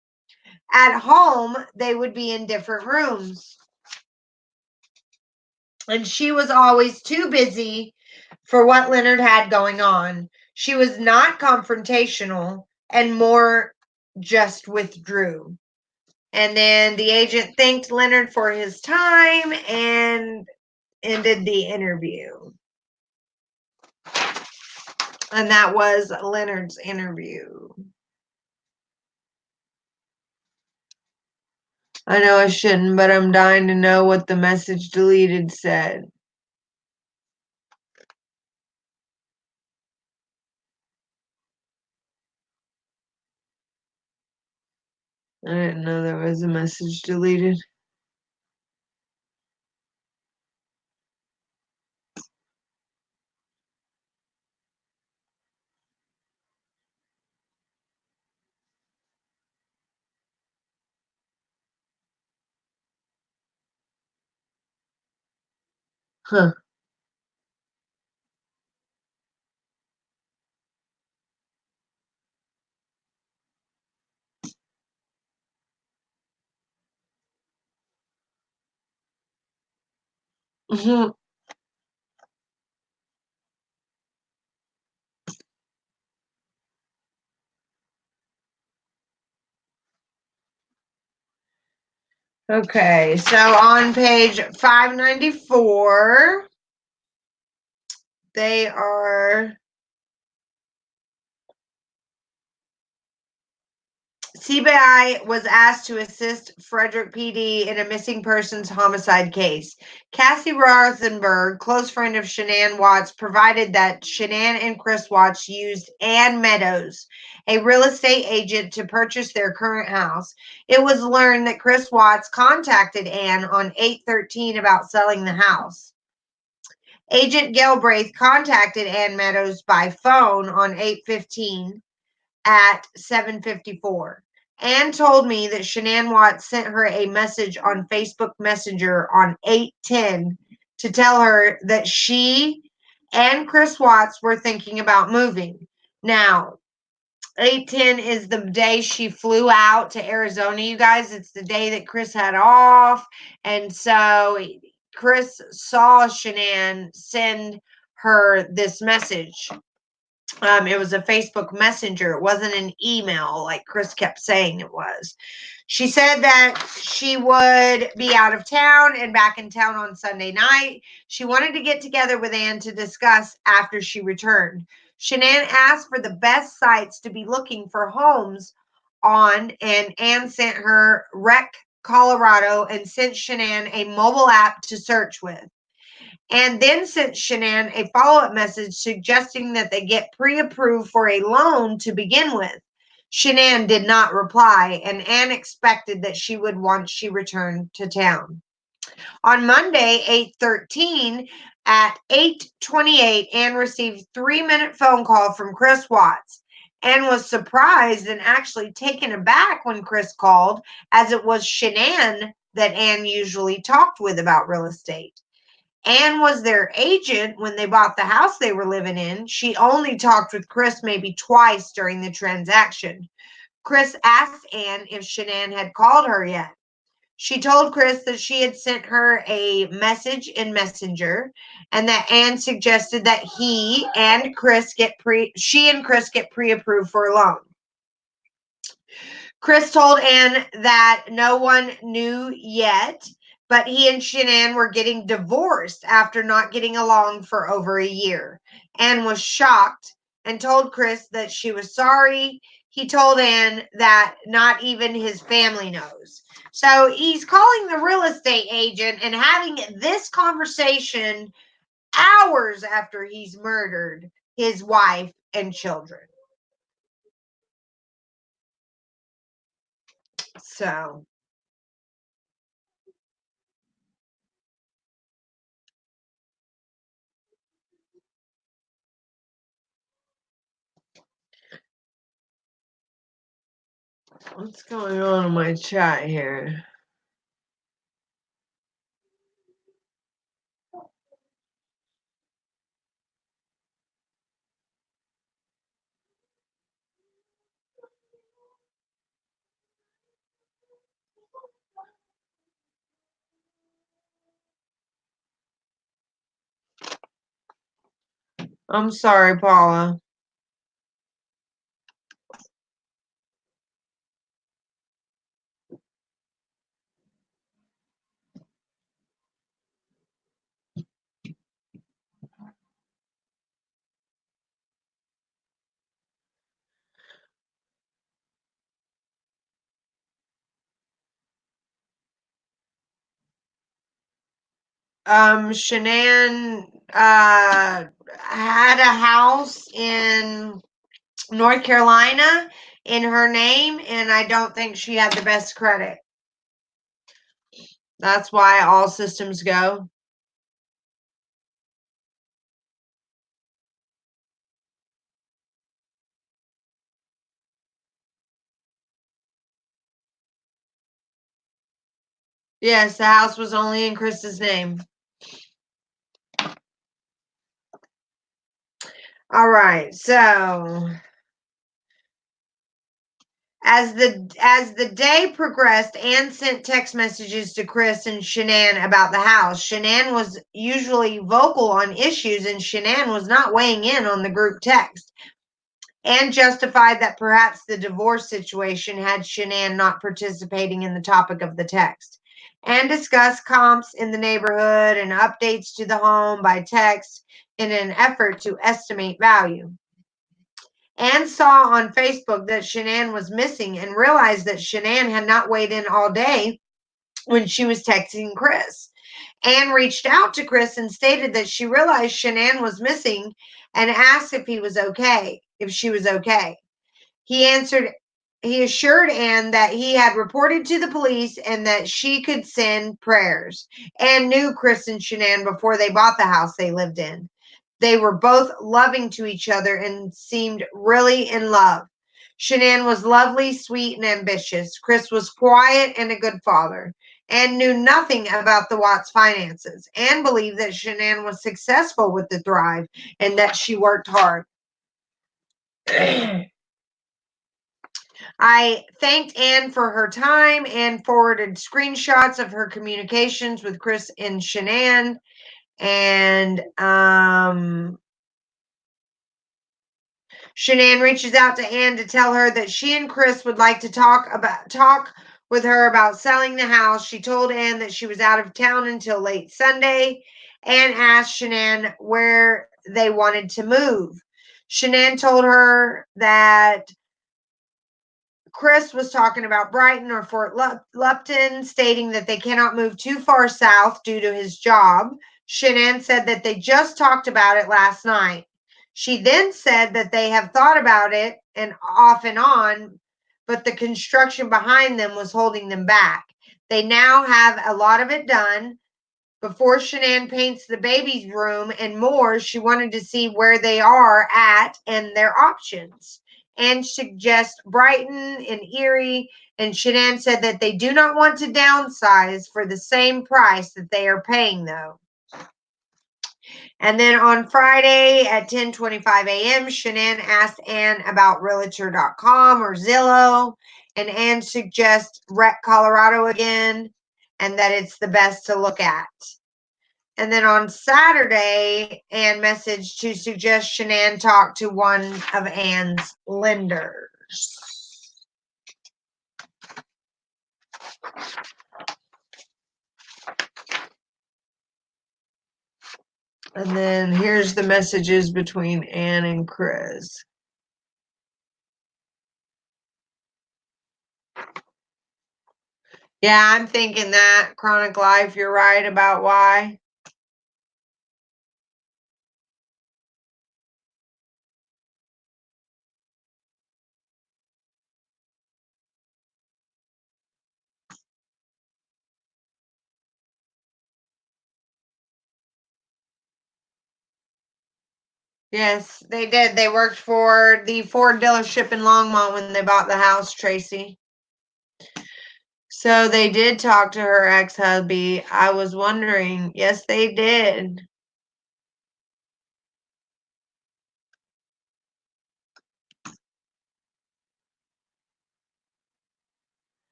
At home, they would be in different rooms, and she was always too busy for what Leonard had going on. She was not confrontational and more just withdrew. And then the agent thanked Leonard for his time and ended the interview. And that was Leonard's interview. I know I shouldn't, but I'm dying to know what the message deleted said. I didn't know there was a message deleted. Huh. Okay, so on page 594, they are CBI was asked to assist Frederick PD in a missing persons homicide case. Cassie Rosenberg, close friend of Shanann Watts, provided that Shanann and Chris Watts used Ann Meadows, a real estate agent, to purchase their current house. It was learned that Chris Watts contacted Ann on 8/13 about selling the house. Agent Galbraith contacted Ann Meadows by phone on 8/15 at 7:54. Ann told me that Shanann Watts sent her a message on Facebook Messenger on 8/10 to tell her that she and Chris Watts were thinking about moving. Now, 8/10 is the day she flew out to Arizona, you guys. It's the day that Chris had off. And so Chris saw Shanann send her this message. It was a Facebook Messenger. It wasn't an email like Chris kept saying it was. She said that she would be out of town and back in town on Sunday night. She wanted to get together with Ann to discuss after she returned. Shanann asked for the best sites to be looking for homes on, and Ann sent her Rec Colorado and sent Shanann a mobile app to search with, and then sent Shanann a follow-up message suggesting that they get pre-approved for a loan to begin with. Shanann did not reply, and Ann expected that she would once she returned to town. On Monday, 8/13, at 8:28, Ann received a 3-minute phone call from Chris Watts. Ann was surprised and actually taken aback when Chris called, as it was Shanann that Ann usually talked with about real estate. Ann was their agent when they bought the house they were living in. She only talked with Chris maybe twice during the transaction. Chris asked Ann if Shanann had called her yet. She told Chris that she had sent her a message in Messenger, and that Ann suggested that she and Chris get pre-approved for a loan. Chris told Ann that no one knew yet, but he and Shanann were getting divorced after not getting along for over a year. Ann was shocked and told Chris that she was sorry. He told Ann that not even his family knows. So he's calling the real estate agent and having this conversation hours after he's murdered his wife and children. So what's going on in my chat here? I'm sorry, Paula. Shanann had a house in North Carolina in her name, and I don't think she had the best credit. That's why all systems go. Yes, the house was only in Chris's name. All right, so as the day progressed, Ann sent text messages to Chris and Shanann about the house. Shanann was usually vocal on issues, and Shanann was not weighing in on the group text. Ann justified that perhaps the divorce situation had Shanann not participating in the topic of the text. Ann discussed comps in the neighborhood and updates to the home by text in an effort to estimate value. Anne saw on Facebook that Shanann was missing and realized that Shanann had not weighed in all day when she was texting Chris. Anne reached out to Chris and stated that she realized Shanann was missing and asked if she was okay. He assured Anne that he had reported to the police and that she could send prayers. Anne knew Chris and Shanann before they bought the house they lived in. They were both loving to each other and seemed really in love. Shanann was lovely, sweet, and ambitious. Chris was quiet and a good father. Anne knew nothing about the Watts finances. Anne believed that Shanann was successful with the Thrive and that she worked hard. I thanked Anne for her time and forwarded screenshots of her communications with Chris and Shanann. And Shanann reaches out to Anne to tell her that she and Chris would like to talk with her about selling the house. She told Anne that she was out of town until late Sunday and asked Shanann where they wanted to move. Shanann told her that Chris was talking about Brighton or Fort Lupton, stating that they cannot move too far south due to his job. Shanann said that they just talked about it last night. She then said that they have thought about it and off and on, but the construction behind them was holding them back. They now have a lot of it done. Before Shanann paints the baby's room and more, she wanted to see where they are at and their options. And suggest Brighton and Erie. And Shanann said that they do not want to downsize for the same price that they are paying, though. And then on Friday at 10:25 a.m., Shanann asked Anne about Realtor.com or Zillow, and Anne suggests Rec Colorado again, and that it's the best to look at. And then on Saturday, Anne messaged to suggest Shanann talk to one of Anne's lenders. And then here's the messages between Anne and Chris. Yeah, I'm thinking that. Chronic Life, you're right about why. Yes, they did. They worked for the Ford dealership in Longmont when they bought the house, Tracy. So they did talk to her ex-hubby. I was wondering. Yes, they did.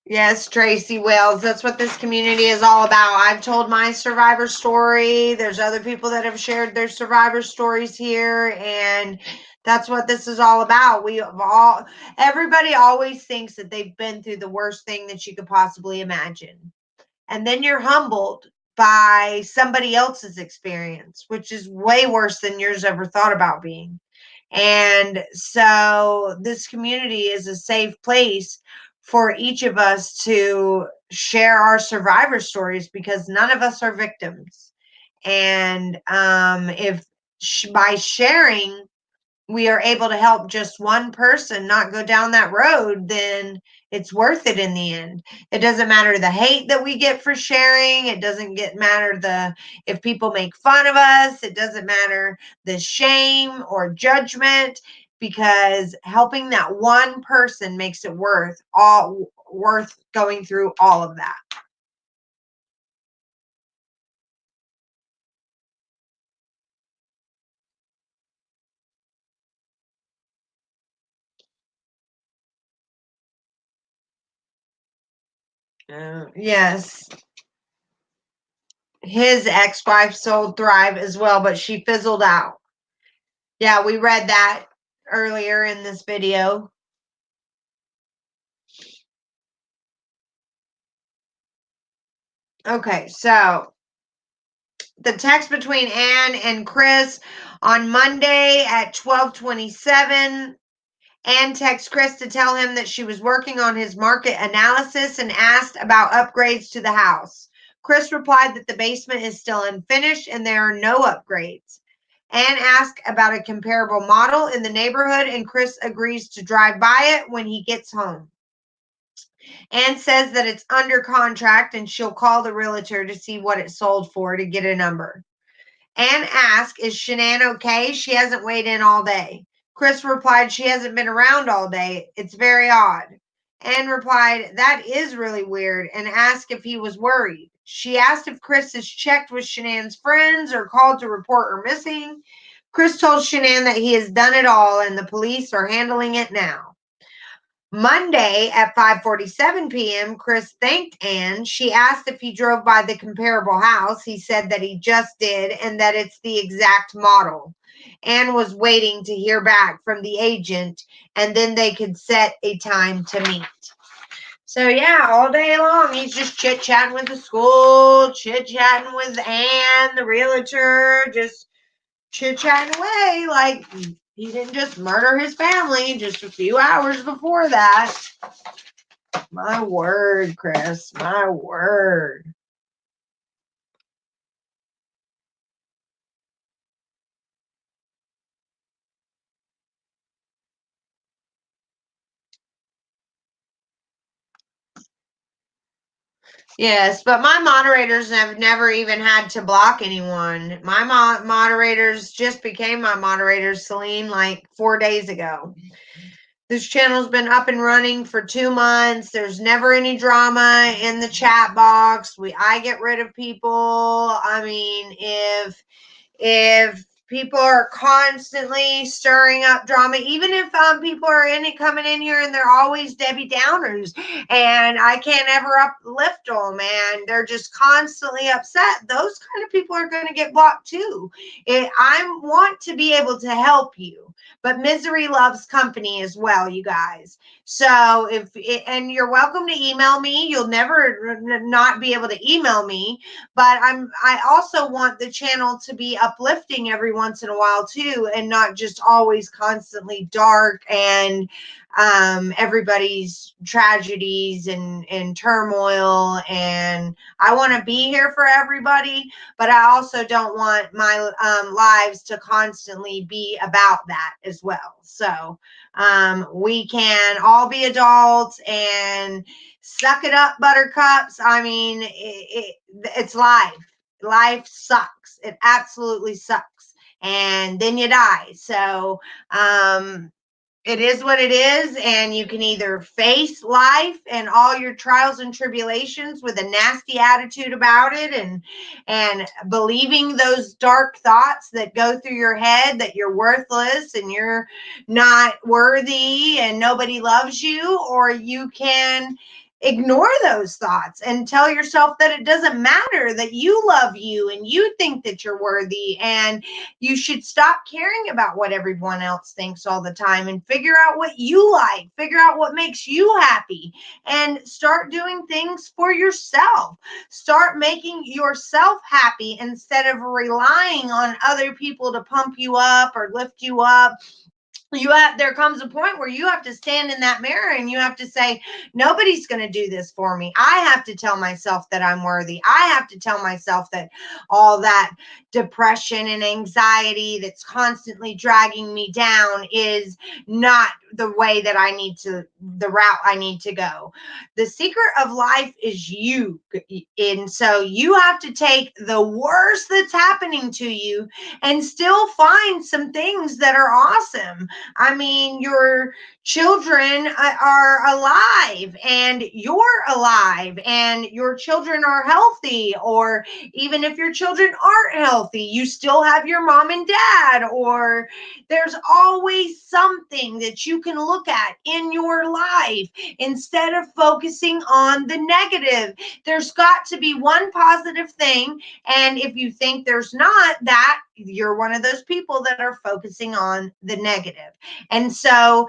Yes, Tracy Wells. That's what this community is all about. I've told my survivor story. There's other people that have shared their survivor stories here, and that's what this is all about. Everybody always thinks that they've been through the worst thing that you could possibly imagine. And then you're humbled by somebody else's experience, which is way worse than yours ever thought about being. And so this community is a safe place for each of us to share our survivor stories because none of us are victims. And if by sharing, we are able to help just one person not go down that road, then it's worth it in the end. It doesn't matter the hate that we get for sharing. It doesn't matter if people make fun of us. It doesn't matter the shame or judgment, because helping that one person makes it worth going through all of that. Yes. His ex-wife sold Thrive as well, but she fizzled out. Yeah, we read that earlier in this video. Okay, so the text between Anne and Chris on Monday at 12:27. Anne texted Chris to tell him that she was working on his market analysis and asked about upgrades to the house. Chris replied that the basement is still unfinished and there are no upgrades. Anne asked about a comparable model in the neighborhood, and Chris agrees to drive by it when he gets home. Anne says that it's under contract and she'll call the realtor to see what it sold for to get a number. Anne asked, is Shanann okay? She hasn't weighed in all day. Chris replied, she hasn't been around all day. It's very odd. Anne replied, that is really weird, and asked if he was worried. She asked if Chris has checked with Shanann's friends or called to report her missing. Chris told Shanann that he has done it all and the police are handling it now. Monday at 5:47 p.m., Chris thanked Anne. She asked if he drove by the comparable house. He said that he just did and that it's the exact model. Anne was waiting to hear back from the agent, and then they could set a time to meet. So yeah, all day long he's just chit-chatting with the school, chit-chatting with Anne, the realtor, just chit-chatting away like he didn't just murder his family just a few hours before that. My word, Chris. My word. Yes, but my moderators have never even had to block anyone. My moderators just became my moderators, Celine, like 4 days ago. This channel's been up and running for 2 months. There's never any drama in the chat box. I get rid of people. I mean, if people are constantly stirring up drama, even if people are coming in here and they're always Debbie Downers and I can't ever uplift them and they're just constantly upset, those kind of people are going to get blocked too. I want to be able to help you, but misery loves company as well, you guys. So and you're welcome to email me. You'll never not be able to email me, but I also want the channel to be uplifting every once in a while too, and not just always constantly dark and everybody's tragedies and turmoil. And I want to be here for everybody, but I also don't want my lives to constantly be about that as well. So we can all be adults and suck it up, buttercups. I mean, it's life. Life sucks. It absolutely sucks. And then you die. So it is what it is, and you can either face life and all your trials and tribulations with a nasty attitude about it and believing those dark thoughts that go through your head that you're worthless and you're not worthy and nobody loves you, or you can ignore those thoughts and tell yourself that it doesn't matter, that you love you and you think that you're worthy, and you should stop caring about what everyone else thinks all the time and figure out what you like, figure out what makes you happy, and start doing things for yourself. Start making yourself happy instead of relying on other people to pump you up or lift you up. There comes a point where you have to stand in that mirror and you have to say, nobody's going to do this for me. I have to tell myself that I'm worthy. I have to tell myself that all that depression and anxiety that's constantly dragging me down is not the way that the route I need to go. The secret of life is you. And so you have to take the worst that's happening to you and still find some things that are awesome. I mean, your children are alive and you're alive and your children are healthy, or even if your children aren't healthy, you still have your mom and dad, or there's always something that you can look at in your life instead of focusing on the negative. There's got to be one positive thing, and if you think there's not, that you're one of those people that are focusing on the negative. And so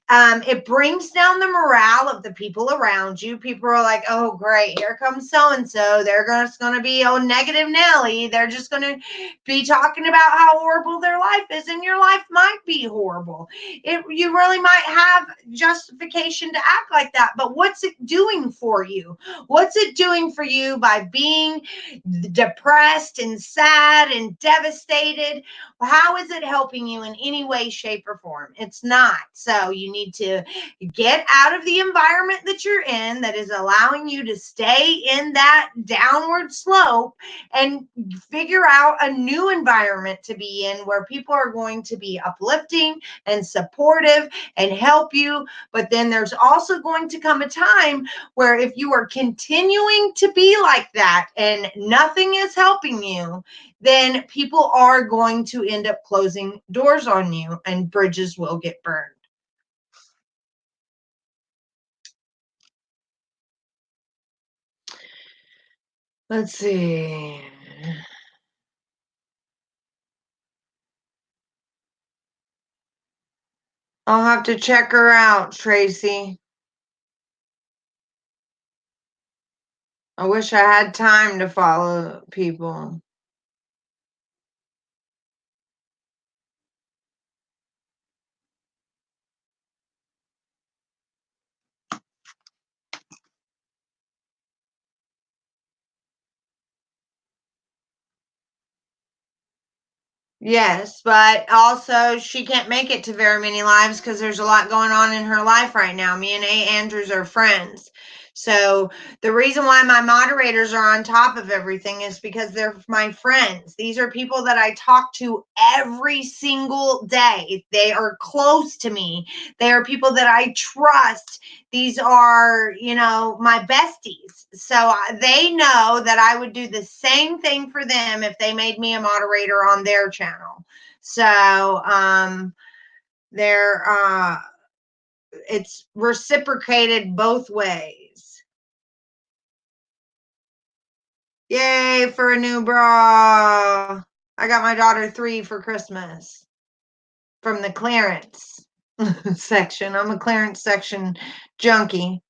it brings down the morale of the people around you. People are like, oh, great, here comes so and so. They're just going to be, oh, negative Nelly. They're just going to be talking about how horrible their life is, and your life might be horrible. You really might have justification to act like that, but what's it doing for you? What's it doing for you by being depressed and sad and devastated? How is it helping you in any way, shape, or form? It's not. So you need to get out of the environment that you're in that is allowing you to stay in that downward slope and figure out a new environment to be in where people are going to be uplifting and supportive and help you. But then there's also going to come a time where if you are continuing to be like that and nothing is helping you, then people are going to end up closing doors on you and bridges will get burned. Let's see. I'll have to check her out, Tracy. I wish I had time to follow people. Yes, but also she can't make it to very many lives because there's a lot going on in her life right now. Me and A. Andrews are friends. So the reason why my moderators are on top of everything is because they're my friends. These are people that I talk to every single day. They are close to me. They are people that I trust. These are, my besties. So they know that I would do the same thing for them if they made me a moderator on their channel. So they're it's reciprocated both ways. Yay for a new bra. I got my daughter 3 for Christmas from the clearance section. I'm a clearance section junkie.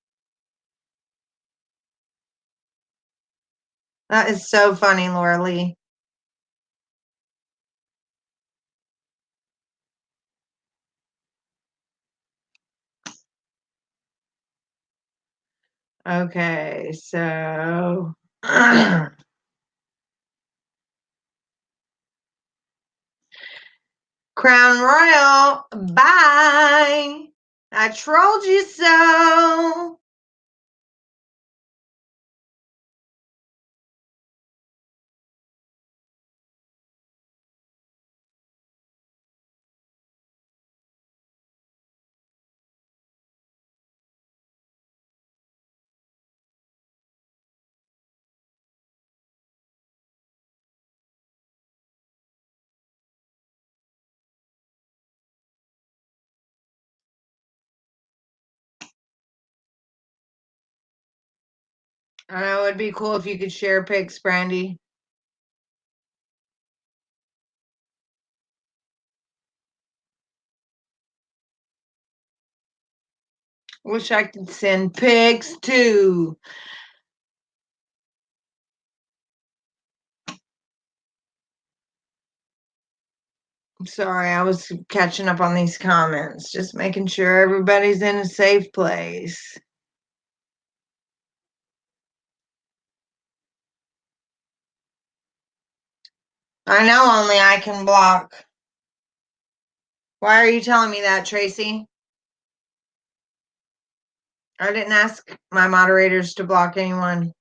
That is so funny, Laura Lee. Okay, so Crown Royal, bye. I trolled you so. I know it'd be cool if you could share pics, Brandy. Wish I could send pics too. I'm sorry, I was catching up on these comments, just making sure everybody's in a safe place. I know only I can block. Why are you telling me that, Tracy? I didn't ask my moderators to block anyone.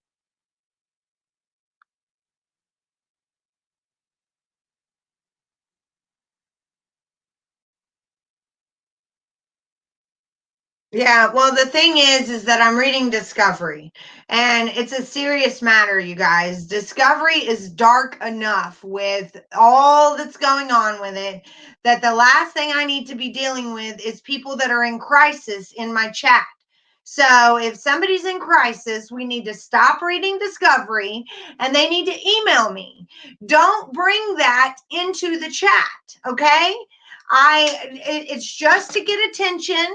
Yeah, well, the thing is that I'm reading Discovery, and it's a serious matter, you guys. Discovery is dark enough with all that's going on with it that the last thing I need to be dealing with is people that are in crisis in my chat. So if somebody's in crisis, we need to stop reading Discovery and they need to email me. Don't bring that into the chat, okay? It's just to get attention,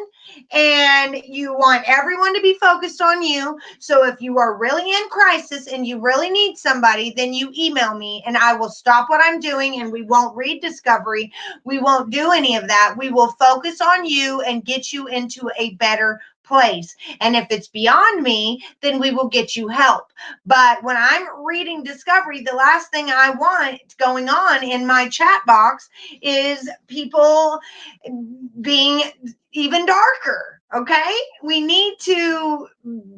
and you want everyone to be focused on you. So if you are really in crisis and you really need somebody, then you email me and I will stop what I'm doing and we won't read Discovery. We won't do any of that. We will focus on you and get you into a better place. And if it's beyond me, then we will get you help. But when I'm reading Discovery, the last thing I want going on in my chat box is people being even darker. Okay, we need to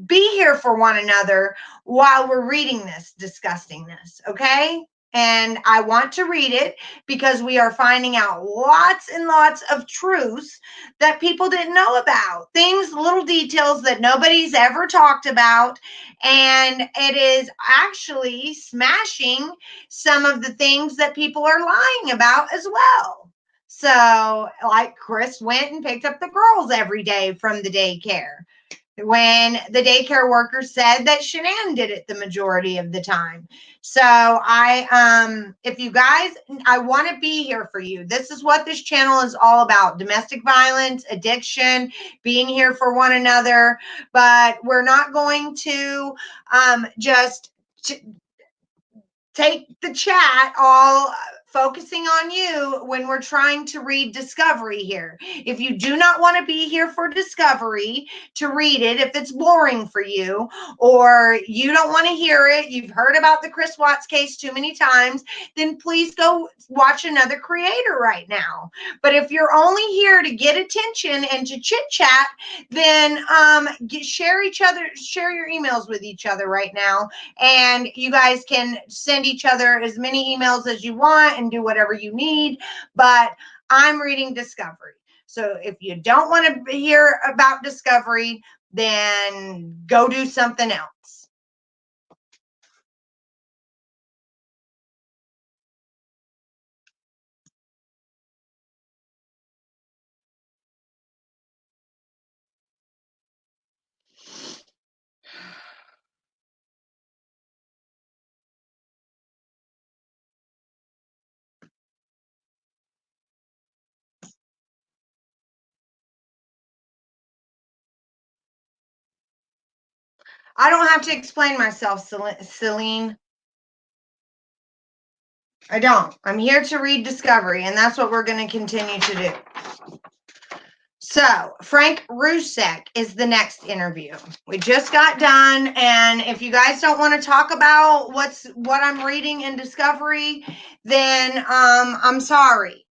be here for one another while we're reading this disgustingness. Okay, and I want to read it because we are finding out lots and lots of truths that people didn't know about, things, little details that nobody's ever talked about, and it is actually smashing some of the things that people are lying about as well. So, like, Chris went and picked up the girls every day from the daycare, when the daycare worker said that Shanann did it the majority of the time. So if you guys, I want to be here for you. This is what this channel is all about: domestic violence, addiction, being here for one another. But we're not going to just take the chat all focusing on you when we're trying to read Discovery here. If you do not want to be here for Discovery to read it, if it's boring for you or you don't want to hear it, you've heard about the Chris Watts case too many times, then please go watch another creator right now. But if you're only here to get attention and to chit chat, then share your emails with each other right now, and you guys can send each other as many emails as you want and do whatever you need. But I'm reading Discovery. So if you don't want to hear about Discovery, then go do something else. I don't have to explain myself, Celine. I don't. I'm here to read Discovery, and that's what we're going to continue to do. So Frank Rusek is the next interview. We just got done, and if you guys don't want to talk about what I'm reading in Discovery, then I'm sorry.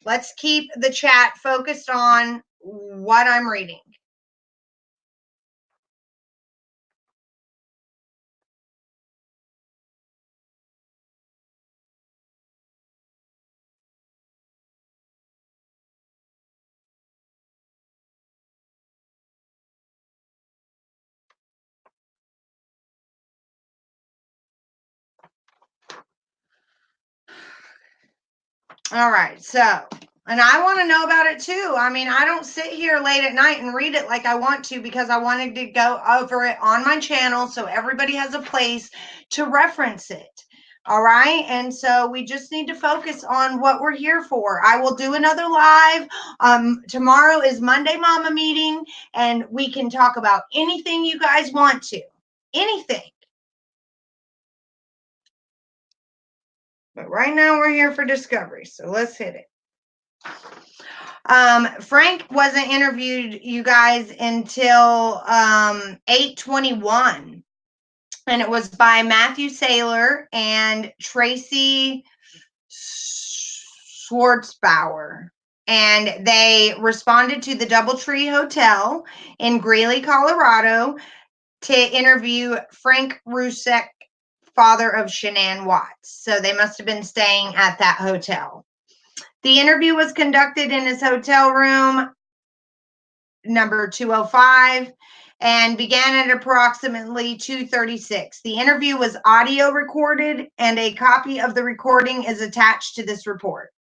Let's keep the chat focused on what I'm reading. All right, so, and I want to know about it too. I mean, I don't sit here late at night and read it like I want to, because I wanted to go over it on my channel so everybody has a place to reference it. All right, and so we just need to focus on what we're here for. I will do another live. Tomorrow is Monday Mama meeting, and we can talk about anything you guys want to. Anything. But right now we're here for Discovery, so let's hit it. Frank wasn't interviewed, you guys, until 8/21, and it was by Matthew Saylor and Tracy Schwartzbauer. And they responded to the Doubletree Hotel in Greeley, Colorado, to interview Frank Rusek, father of Shanann Watts. So they must have been staying at that hotel. The interview was conducted in his hotel room number 205 and began at approximately 2:36. The interview was audio recorded, and a copy of the recording is attached to this report.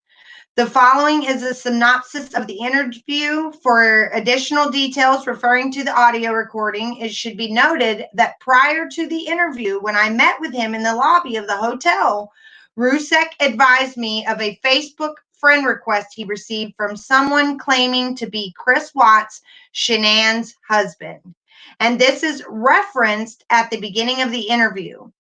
The following is a synopsis of the interview. For additional details referring to the audio recording, it should be noted that prior to the interview, when I met with him in the lobby of the hotel, Rusek advised me of a Facebook friend request he received from someone claiming to be Chris Watts, Shanann's husband. And this is referenced at the beginning of the interview.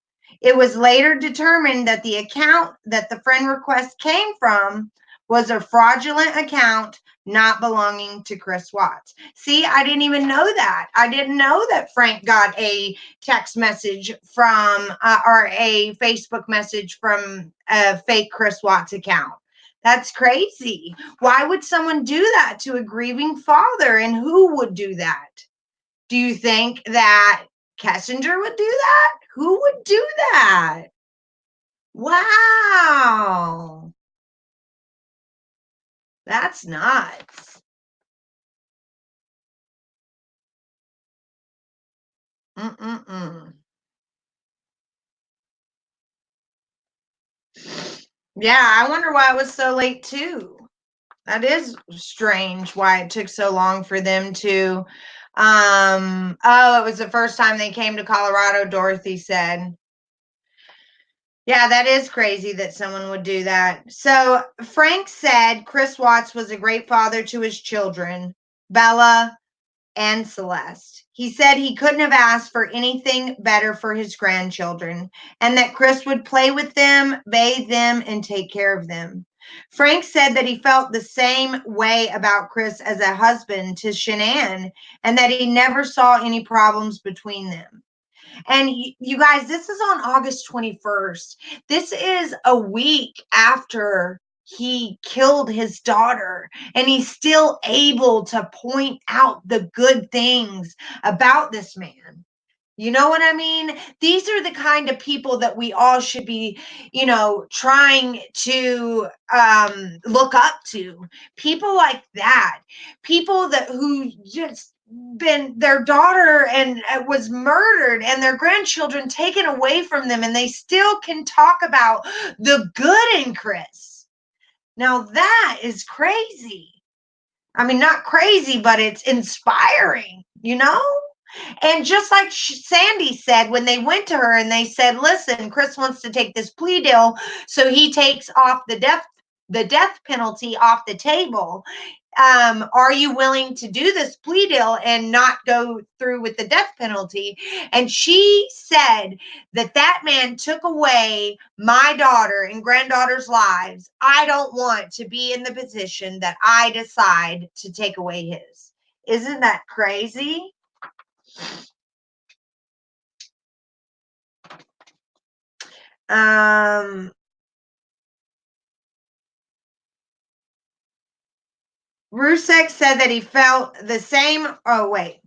It was later determined that the account that the friend request came from was a fraudulent account not belonging to Chris Watts. See, I didn't even know that. I didn't know that Frank got a text message from or a Facebook message from a fake Chris Watts account. That's crazy. Why would someone do that to a grieving father? And who would do that? Do you think that Kessinger would do that? Who would do that? Wow. That's nuts. Mm-mm-mm. Yeah, I wonder why it was so late too. That is strange why it took so long for them to it was the first time they came to Colorado, Dorothy said. Yeah, that is crazy that someone would do that. So Frank said Chris Watts was a great father to his children, Bella and Celeste. He said he couldn't have asked for anything better for his grandchildren, and that Chris would play with them, bathe them, and take care of them. Frank said that he felt the same way about Chris as a husband to Shanann, and that he never saw any problems between them. And you guys, this is on August 21st. This is a week after he killed his daughter, and he's still able to point out the good things about this man. You know what I mean? These are the kind of people that we all should be, trying to look up to. People like that. People that who just been their daughter and was murdered and their grandchildren taken away from them, and they still can talk about the good in Chris. Now that is crazy. I mean, not crazy, but it's inspiring, And just like Sandy said, when they went to her and they said, listen, Chris wants to take this plea deal, so he takes off the death penalty off the table. Are you willing to do this plea deal and not go through with the death penalty? And she said that man took away my daughter and granddaughter's lives. I don't want to be in the position that I decide to take away his. Isn't that crazy? Rusek said that he felt the same. Oh, wait.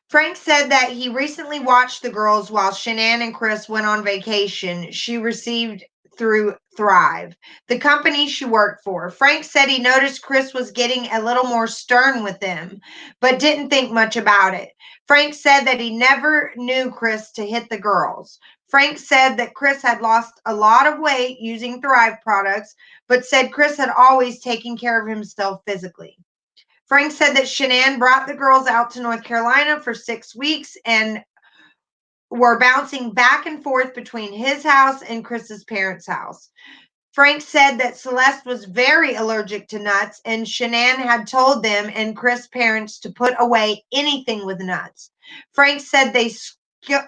Frank said that he recently watched the girls while Shanann and Chris went on vacation she received through Thrive, the company she worked for. Frank said he noticed Chris was getting a little more stern with them, but didn't think much about it. Frank said that he never knew Chris to hit the girls. Frank said that Chris had lost a lot of weight using Thrive products, but said Chris had always taken care of himself physically. Frank said that Shanann brought the girls out to North Carolina for 6 weeks and were bouncing back and forth between his house and Chris's parents' house. Frank said that Celeste was very allergic to nuts, and Shanann had told them and Chris' parents to put away anything with nuts. Frank said they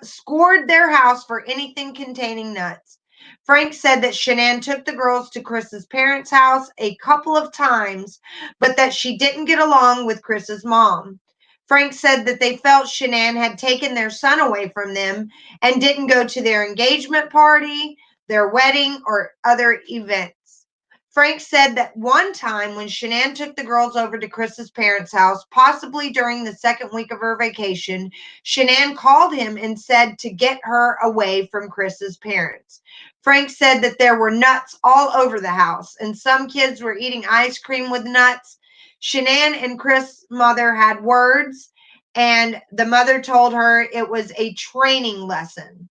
scored their house for anything containing nuts. Frank said that Shanann took the girls to Chris's parents' house a couple of times, but that she didn't get along with Chris's mom. Frank said that they felt Shanann had taken their son away from them and didn't go to their engagement party, their wedding, or other events. Frank said that one time when Shanann took the girls over to Chris's parents' house, possibly during the second week of her vacation, Shanann called him and said to get her away from Chris's parents. Frank said that there were nuts all over the house, and some kids were eating ice cream with nuts. Shanann and Chris' mother had words, and the mother told her it was a training lesson.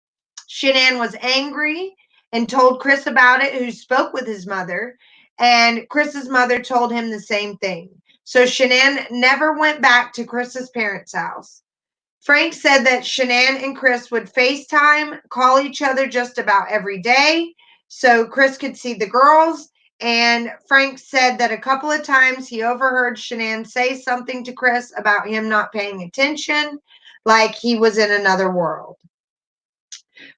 Shanann was angry and told Chris about it, who spoke with his mother. And Chris's mother told him the same thing. So Shanann never went back to Chris's parents' house. Frank said that Shanann and Chris would FaceTime, call each other just about every day so Chris could see the girls. And Frank said that a couple of times he overheard Shanann say something to Chris about him not paying attention, like he was in another world.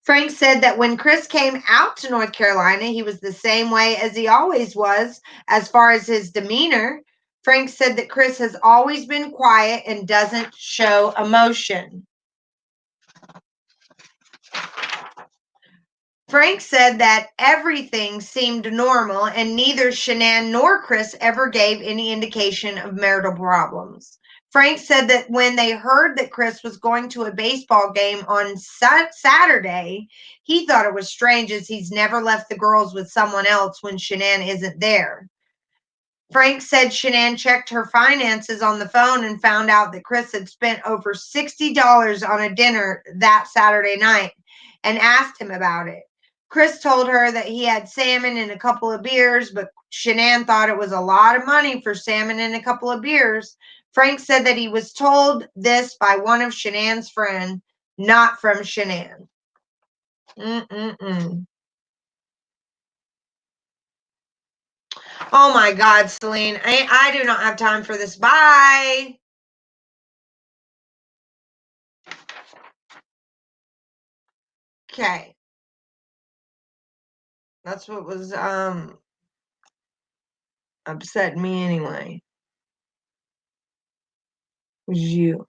Frank said that when Chris came out to North Carolina, he was the same way as he always was as far as his demeanor. Frank said that Chris has always been quiet and doesn't show emotion. Frank said that everything seemed normal and neither Shanann nor Chris ever gave any indication of marital problems. Frank said that when they heard that Chris was going to a baseball game on Saturday, he thought it was strange as he's never left the girls with someone else when Shanann isn't there. Frank said Shanann checked her finances on the phone and found out that Chris had spent over $60 on a dinner that Saturday night and asked him about it. Chris told her that he had salmon and a couple of beers, but Shanann thought it was a lot of money for salmon and a couple of beers. Frank said that he was told this by one of Shanann's friends, not from Shanann. Oh my God, Celine, I do not have time for this. Bye. Okay. That's what was upsetting me anyway. Was you.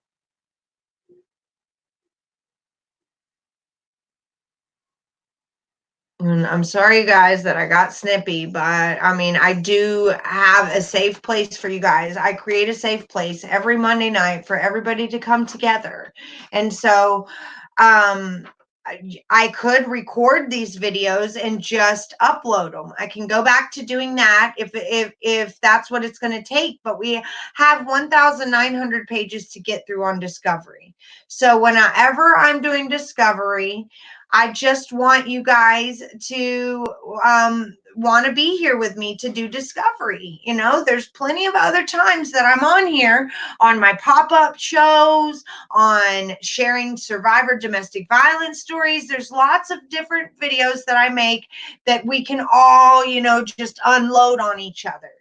And I'm sorry, guys, that I got snippy, but I mean, I do have a safe place for you guys. I create a safe place every Monday night for everybody to come together. And so, I could record these videos and just upload them. I can go back to doing that if that's what it's going to take. But we have 1,900 pages to get through on Discovery. So whenever I'm doing Discovery, I just want you guys to want to be here with me to do Discovery. You know, there's plenty of other times that I'm on here on my pop-up shows, on sharing survivor domestic violence stories. There's lots of different videos that I make that we can all, you know, just unload on each other.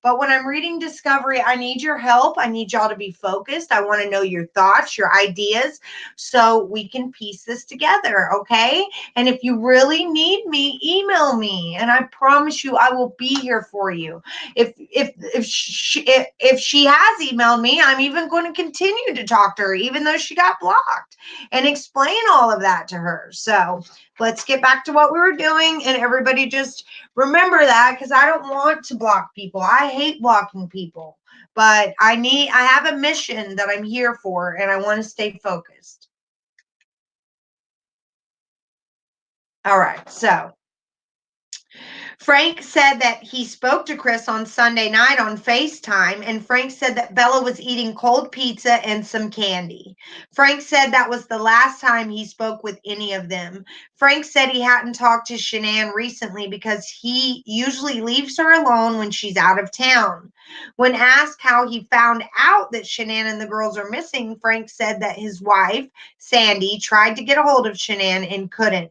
But when I'm reading Discovery, I need your help. I need y'all to be focused. I want to know your thoughts, your ideas, so we can piece this together, okay? And if you really need me, email me, and I promise you I will be here for you. If she has emailed me, I'm even going to continue to talk to her, even though she got blocked, and explain all of that to her. So let's get back to what we were doing, and everybody just remember that, because I don't want to block people. I hate blocking people, but I have a mission that I'm here for, and I want to stay focused. All right, so Frank said that he spoke to Chris on Sunday night on FaceTime, and Frank said that Bella was eating cold pizza and some candy. Frank said that was the last time he spoke with any of them. Frank said he hadn't talked to Shanann recently because he usually leaves her alone when she's out of town. When asked how he found out that Shanann and the girls are missing, Frank said that his wife, Sandy, tried to get a hold of Shanann and couldn't.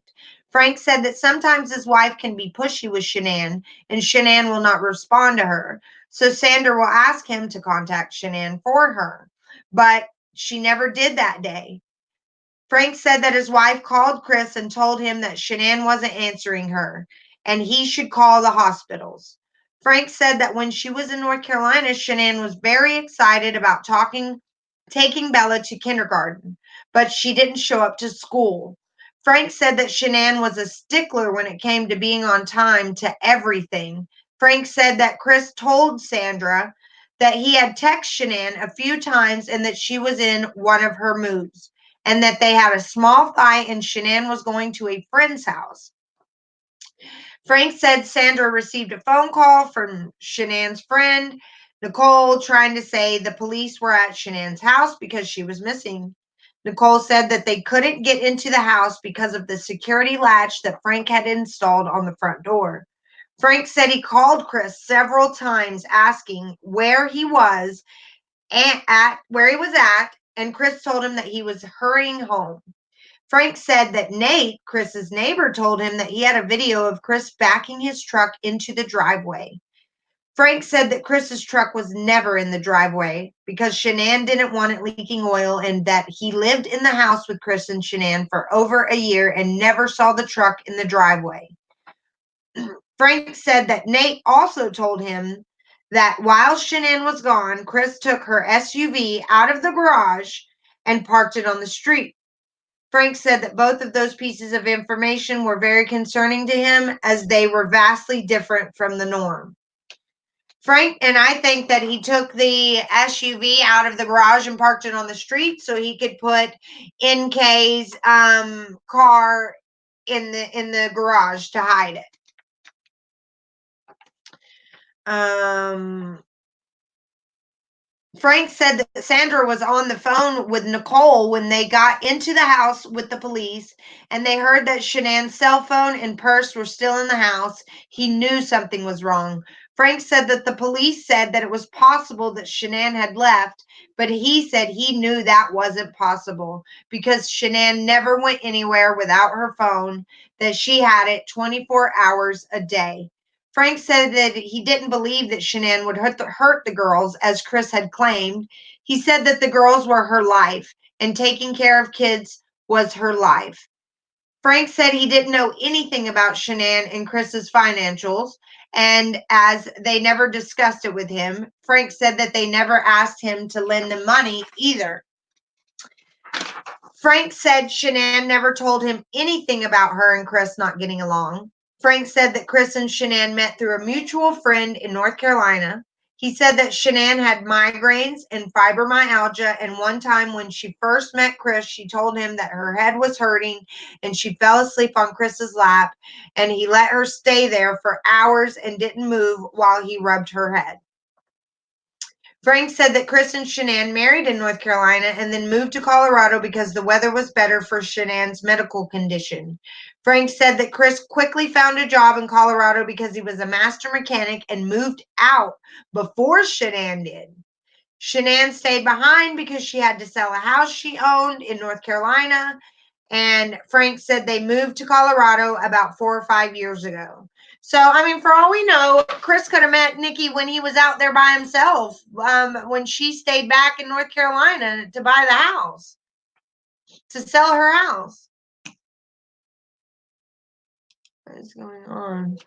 Frank said that sometimes his wife can be pushy with Shanann, and Shanann will not respond to her. So Sandra will ask him to contact Shanann for her. But she never did that day. Frank said that his wife called Chris and told him that Shanann wasn't answering her and he should call the hospitals. Frank said that when she was in North Carolina, Shanann was very excited about taking Bella to kindergarten, but she didn't show up to school. Frank said that Shanann was a stickler when it came to being on time to everything. Frank said that Chris told Sandra that he had texted Shanann a few times and that she was in one of her moods, and that they had a small fight and Shanann was going to a friend's house. Frank said Sandra received a phone call from Shanann's friend, Nicole, trying to say the police were at Shanann's house because she was missing. Nicole said that they couldn't get into the house because of the security latch that Frank had installed on the front door. Frank said he called Chris several times asking where he was and Chris told him that he was hurrying home. Frank said that Nate, Chris's neighbor, told him that he had a video of Chris backing his truck into the driveway. Frank said that Chris's truck was never in the driveway because Shanann didn't want it leaking oil, and that he lived in the house with Chris and Shanann for over a year and never saw the truck in the driveway. Frank said that Nate also told him that while Shanann was gone, Chris took her SUV out of the garage and parked it on the street. Frank said that both of those pieces of information were very concerning to him as they were vastly different from the norm. Frank and I think that he took the SUV out of the garage and parked it on the street so he could put NK's car in the garage to hide it. Frank said that Sandra was on the phone with Nicole when they got into the house with the police, and they heard that Shanann's cell phone and purse were still in the house. He knew something was wrong. Frank said that the police said that it was possible that Shanann had left, but he said he knew that wasn't possible because Shanann never went anywhere without her phone, that she had it 24 hours a day. Frank said that he didn't believe that Shanann would hurt the girls, as Chris had claimed. He said that the girls were her life, and taking care of kids was her life. Frank said he didn't know anything about Shanann and Chris's financials, and as they never discussed it with him. Frank said that they never asked him to lend them money either. Frank said Shanann never told him anything about her and Chris not getting along. Frank said that Chris and Shanann met through a mutual friend in North Carolina. He said that Shanann had migraines and fibromyalgia, and one time when she first met Chris, she told him that her head was hurting and she fell asleep on Chris's lap, and he let her stay there for hours and didn't move while he rubbed her head. Frank said that Chris and Shanann married in North Carolina and then moved to Colorado because the weather was better for Shanann's medical condition. Frank said that Chris quickly found a job in Colorado because he was a master mechanic and moved out before Shanann did. Shanann stayed behind because she had to sell a house she owned in North Carolina. And Frank said they moved to Colorado about 4 or 5 years ago. So, I mean, for all we know, Chris could have met Nikki when he was out there by himself, when she stayed back in North Carolina to buy the house, to sell her house. What is going on?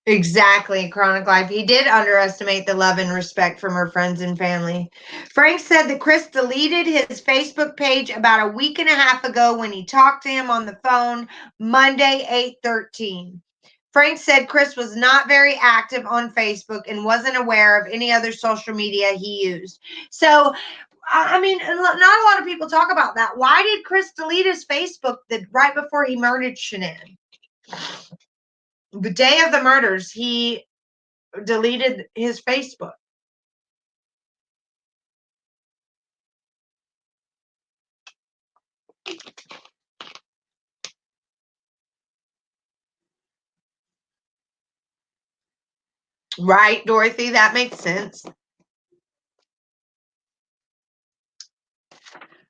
Exactly, Chronic Life. He did underestimate the love and respect from her friends and family. Frank said that Chris deleted his Facebook page about a week and a half ago when he talked to him on the phone Monday, 8/13. Frank said Chris was not very active on Facebook and wasn't aware of any other social media he used. So, I mean, not a lot of people talk about that. Why did Chris delete his Facebook right before he murdered Shanann? The day of the murders, he deleted his Facebook. Right, Dorothy? That makes sense.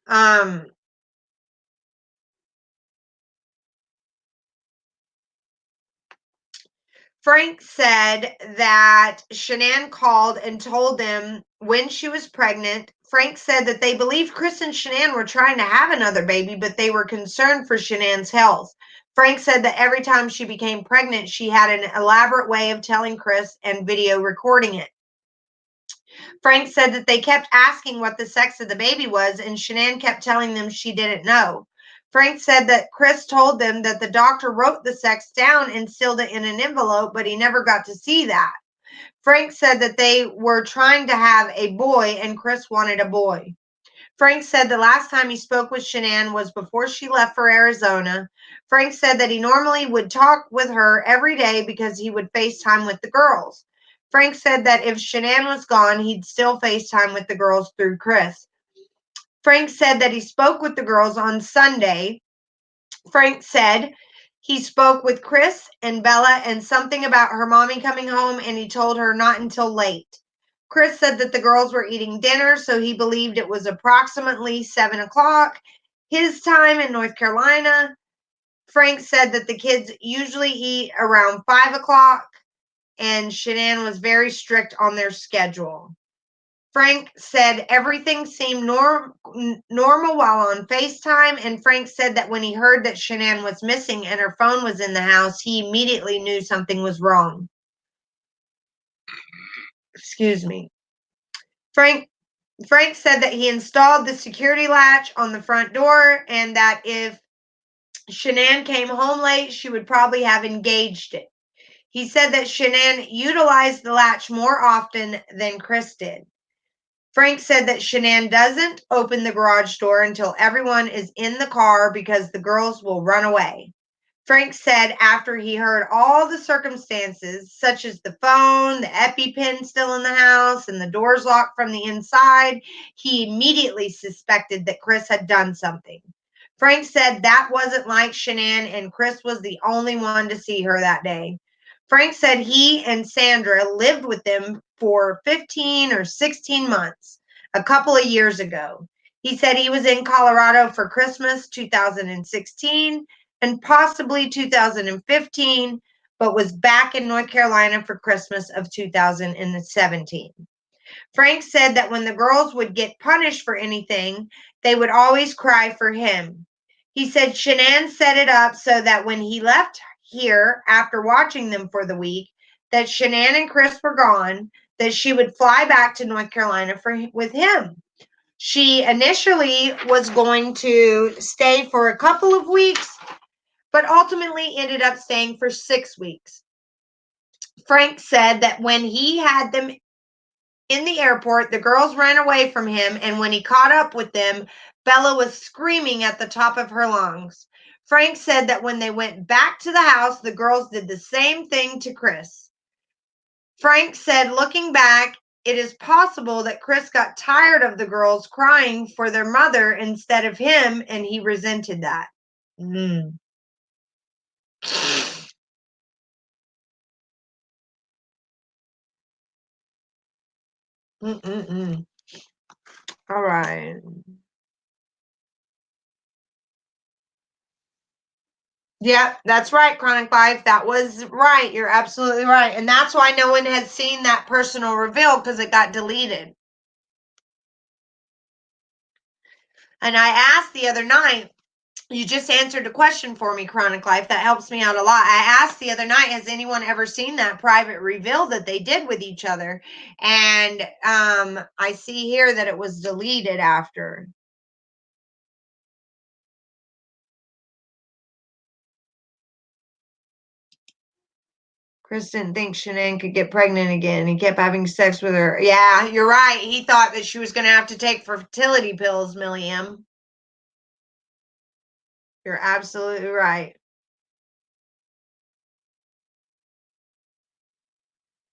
Um, Frank said that Shanann called and told them when she was pregnant. Frank said that they believed Chris and Shanann were trying to have another baby, but they were concerned for Shanann's health. Frank said that every time she became pregnant, she had an elaborate way of telling Chris and video recording it. Frank said that they kept asking what the sex of the baby was, and Shanann kept telling them she didn't know. Frank said that Chris told them that the doctor wrote the sex down and sealed it in an envelope, but he never got to see that. Frank said that they were trying to have a boy, and Chris wanted a boy. Frank said the last time he spoke with Shanann was before she left for Arizona. Frank said that he normally would talk with her every day because he would FaceTime with the girls. Frank said that if Shanann was gone, he'd still FaceTime with the girls through Chris. Frank said that he spoke with the girls on Sunday. Frank said he spoke with Chris and Bella and something about her mommy coming home, and he told her not until late. Chris said that the girls were eating dinner, so he believed it was approximately 7 o'clock his time in North Carolina. Frank said that the kids usually eat around 5 o'clock, and Shanann was very strict on their schedule. Frank said everything seemed normal while on FaceTime, and Frank said that when he heard that Shanann was missing and her phone was in the house, he immediately knew something was wrong. Excuse me. Frank said that he installed the security latch on the front door and that if Shanann came home late, she would probably have engaged it. He said that Shanann utilized the latch more often than Chris did. Frank said that Shanann doesn't open the garage door until everyone is in the car because the girls will run away. Frank said after he heard all the circumstances, such as the phone, the EpiPen still in the house, and the doors locked from the inside, he immediately suspected that Chris had done something. Frank said that wasn't like Shanann, and Chris was the only one to see her that day. Frank said he and Sandra lived with them for 15 or 16 months a couple of years ago. He said he was in Colorado for Christmas 2016 and possibly 2015, but was back in North Carolina for Christmas of 2017. Frank said that when the girls would get punished for anything, they would always cry for him. He said Shanann set it up so that when he left here after watching them for the week, that Shanann and Chris were gone, that she would fly back to North Carolina with him. She initially was going to stay for a couple of weeks, but ultimately ended up staying for 6 weeks. Frank said that when he had them in the airport, the girls ran away from him, and when he caught up with them, Bella was screaming at the top of her lungs. Frank said that when they went back to the house, the girls did the same thing to Chris. Frank said, looking back, it is possible that Chris got tired of the girls crying for their mother instead of him, and he resented that. Mm. Mm-mm-mm. All right. Yeah, that's right, Chronic Life. That was right. You're absolutely right. And that's why no one has seen that personal reveal because it got deleted. And I asked the other night, you just answered a question for me, Chronic Life. That helps me out a lot. I asked the other night, has anyone ever seen that private reveal that they did with each other? And I see here that it was deleted after. Chris didn't think Shanann could get pregnant again. He kept having sex with her. Yeah, you're right. He thought that she was going to have to take fertility pills, Milliam. You're absolutely right.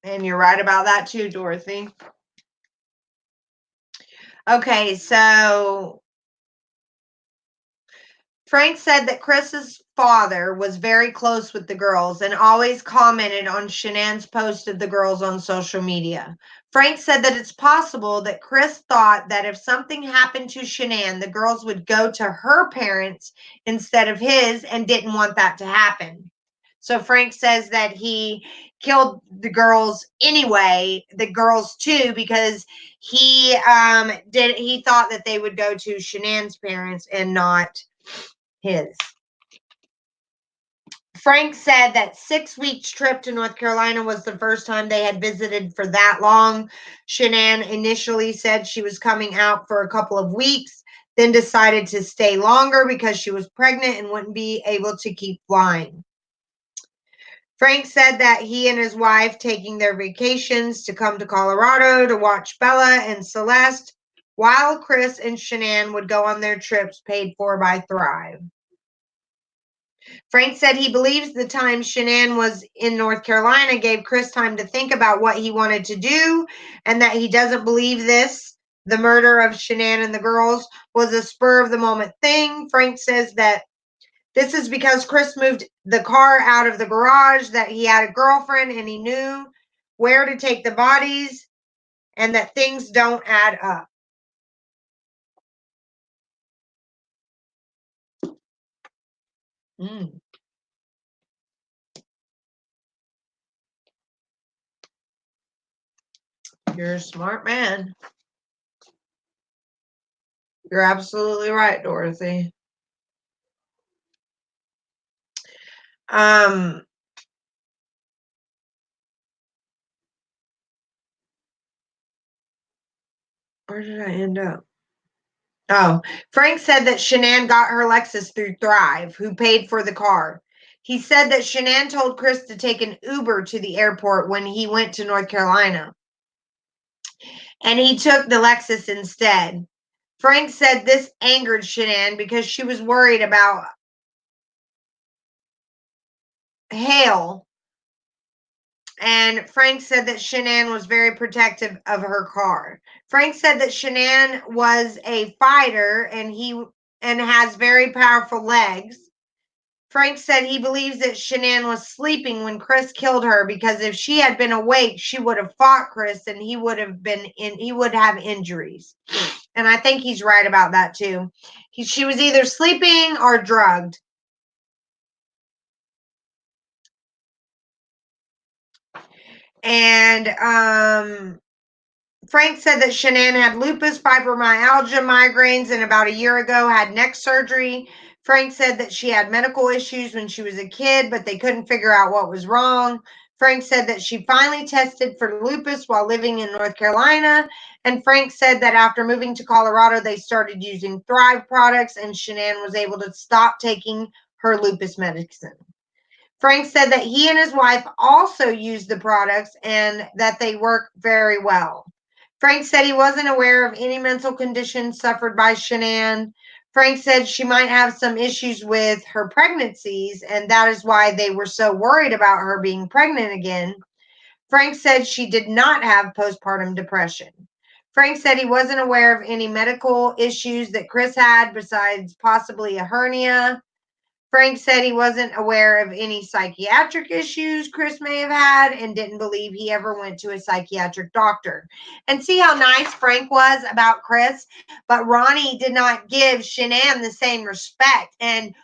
And you're right about that too, Dorothy. Okay, so Frank said that Chris's father was very close with the girls and always commented on Shanann's post of the girls on social media. Frank said that it's possible that Chris thought that if something happened to Shanann, the girls would go to her parents instead of his and didn't want that to happen. So Frank says that he killed the girls anyway, the girls too, because he thought that they would go to Shanann's parents and not his. Frank said that 6 weeks trip to North Carolina was the first time they had visited for that long. Shanann initially said she was coming out for a couple of weeks, then decided to stay longer because she was pregnant and wouldn't be able to keep flying. Frank said that he and his wife taking their vacations to come to Colorado to watch Bella and Celeste, while Chris and Shanann would go on their trips paid for by Thrive. Frank said he believes the time Shanann was in North Carolina gave Chris time to think about what he wanted to do, and that he doesn't believe the murder of Shanann and the girls, was a spur of the moment thing. Frank says that this is because Chris moved the car out of the garage, that he had a girlfriend and he knew where to take the bodies, and that things don't add up. Mm. You're a smart man. You're absolutely right, Dorothy. Um, where did I end up? Oh, Frank said that Shanann got her Lexus through Thrive, who paid for the car. He said that Shanann told Chris to take an Uber to the airport when he went to North Carolina, and he took the Lexus instead. Frank said this angered Shanann because she was worried about Hale, and Frank said that Shanann was very protective of her car. Frank said that Shanann was a fighter and has very powerful legs. Frank said he believes that Shanann was sleeping when Chris killed her, because if she had been awake, she would have fought Chris and he would have injuries. And I think he's right about that too. She was either sleeping or drugged. And Frank said that Shanann had lupus, fibromyalgia, migraines, and about a year ago had neck surgery. Frank said that she had medical issues when she was a kid, but they couldn't figure out what was wrong. Frank said that she finally tested for lupus while living in North Carolina. And Frank said that after moving to Colorado, they started using Thrive products, and Shanann was able to stop taking her lupus medicine. Frank said that he and his wife also use the products and that they work very well. Frank said he wasn't aware of any mental conditions suffered by Shanann. Frank said she might have some issues with her pregnancies, and that is why they were so worried about her being pregnant again. Frank said she did not have postpartum depression. Frank said he wasn't aware of any medical issues that Chris had besides possibly a hernia. Frank said he wasn't aware of any psychiatric issues Chris may have had and didn't believe he ever went to a psychiatric doctor. And see how nice Frank was about Chris? But Ronnie did not give Shanann the same respect. And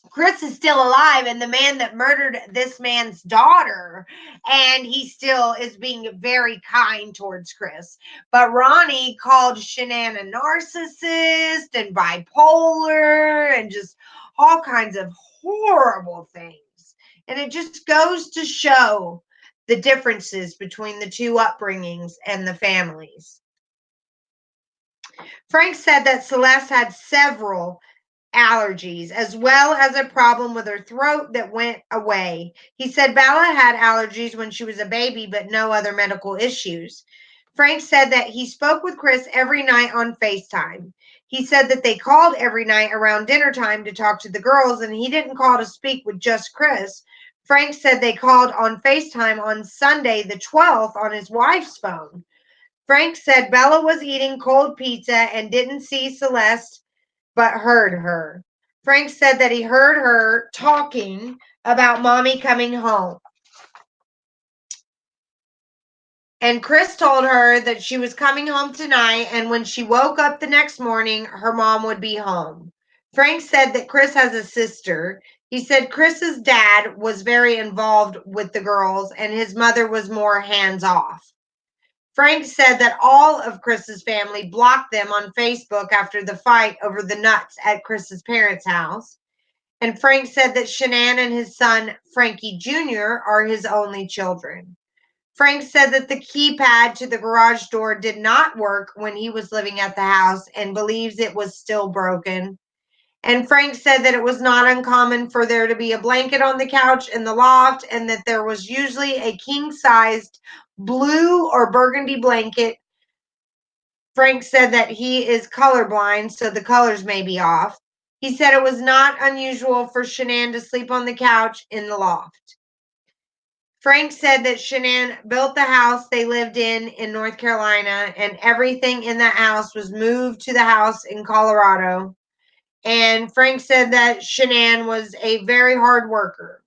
Chris is still alive, and the man that murdered this man's daughter, and he still is being very kind towards Chris. But Ronnie called Shanann a narcissist and bipolar and just all kinds of horrible things. And it just goes to show the differences between the two upbringings and the families. Frank said that Celeste had several allergies, as well as a problem with her throat that went away. He said Bella had allergies when she was a baby, but no other medical issues. Frank said that he spoke with Chris every night on FaceTime. He said that they called every night around dinner time to talk to the girls, and he didn't call to speak with just Chris. Frank said they called on FaceTime on Sunday, the 12th, on his wife's phone. Frank said Bella was eating cold pizza and didn't see Celeste but heard her. Frank said that he heard her talking about mommy coming home. And Chris told her that she was coming home tonight, and when she woke up the next morning, her mom would be home. Frank said that Chris has a sister. He said Chris's dad was very involved with the girls, and his mother was more hands off. Frank said that all of Chris's family blocked them on Facebook after the fight over the nuts at Chris's parents' house. And Frank said that Shanann and his son, Frankie Jr., are his only children. Frank said that the keypad to the garage door did not work when he was living at the house and believes it was still broken. And Frank said that it was not uncommon for there to be a blanket on the couch in the loft, and that there was usually a king-sized blue or burgundy blanket. Frank said that he is colorblind, so the colors may be off. He said it was not unusual for Shanann to sleep on the couch in the loft. Frank said that Shanann built the house they lived in North Carolina, and everything in that house was moved to the house in Colorado. And Frank said that Shanann was a very hard worker.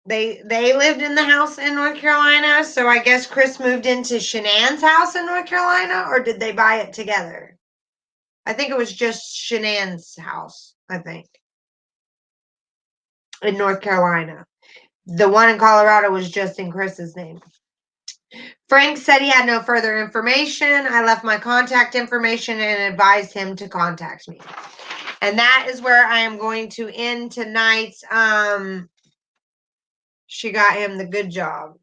They lived in the house in North Carolina, so I guess Chris moved into Shanann's house in North Carolina, or did they buy it together? I think it was just Shanann's house, I think, in North Carolina. The one in Colorado was just in Chris's name. Frank said he had no further information. I left my contact information and advised him to contact me. And that is where I am going to end tonight's She Got Him the Good Job.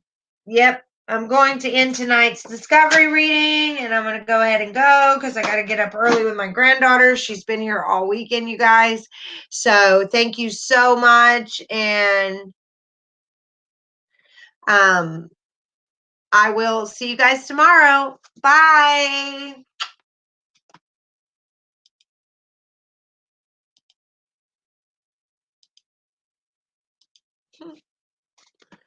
Yep. I'm going to end tonight's discovery reading, and I'm going to go ahead and go because I got to get up early with my granddaughter. She's been here all weekend, you guys. So thank you so much. And I will see you guys tomorrow. Bye.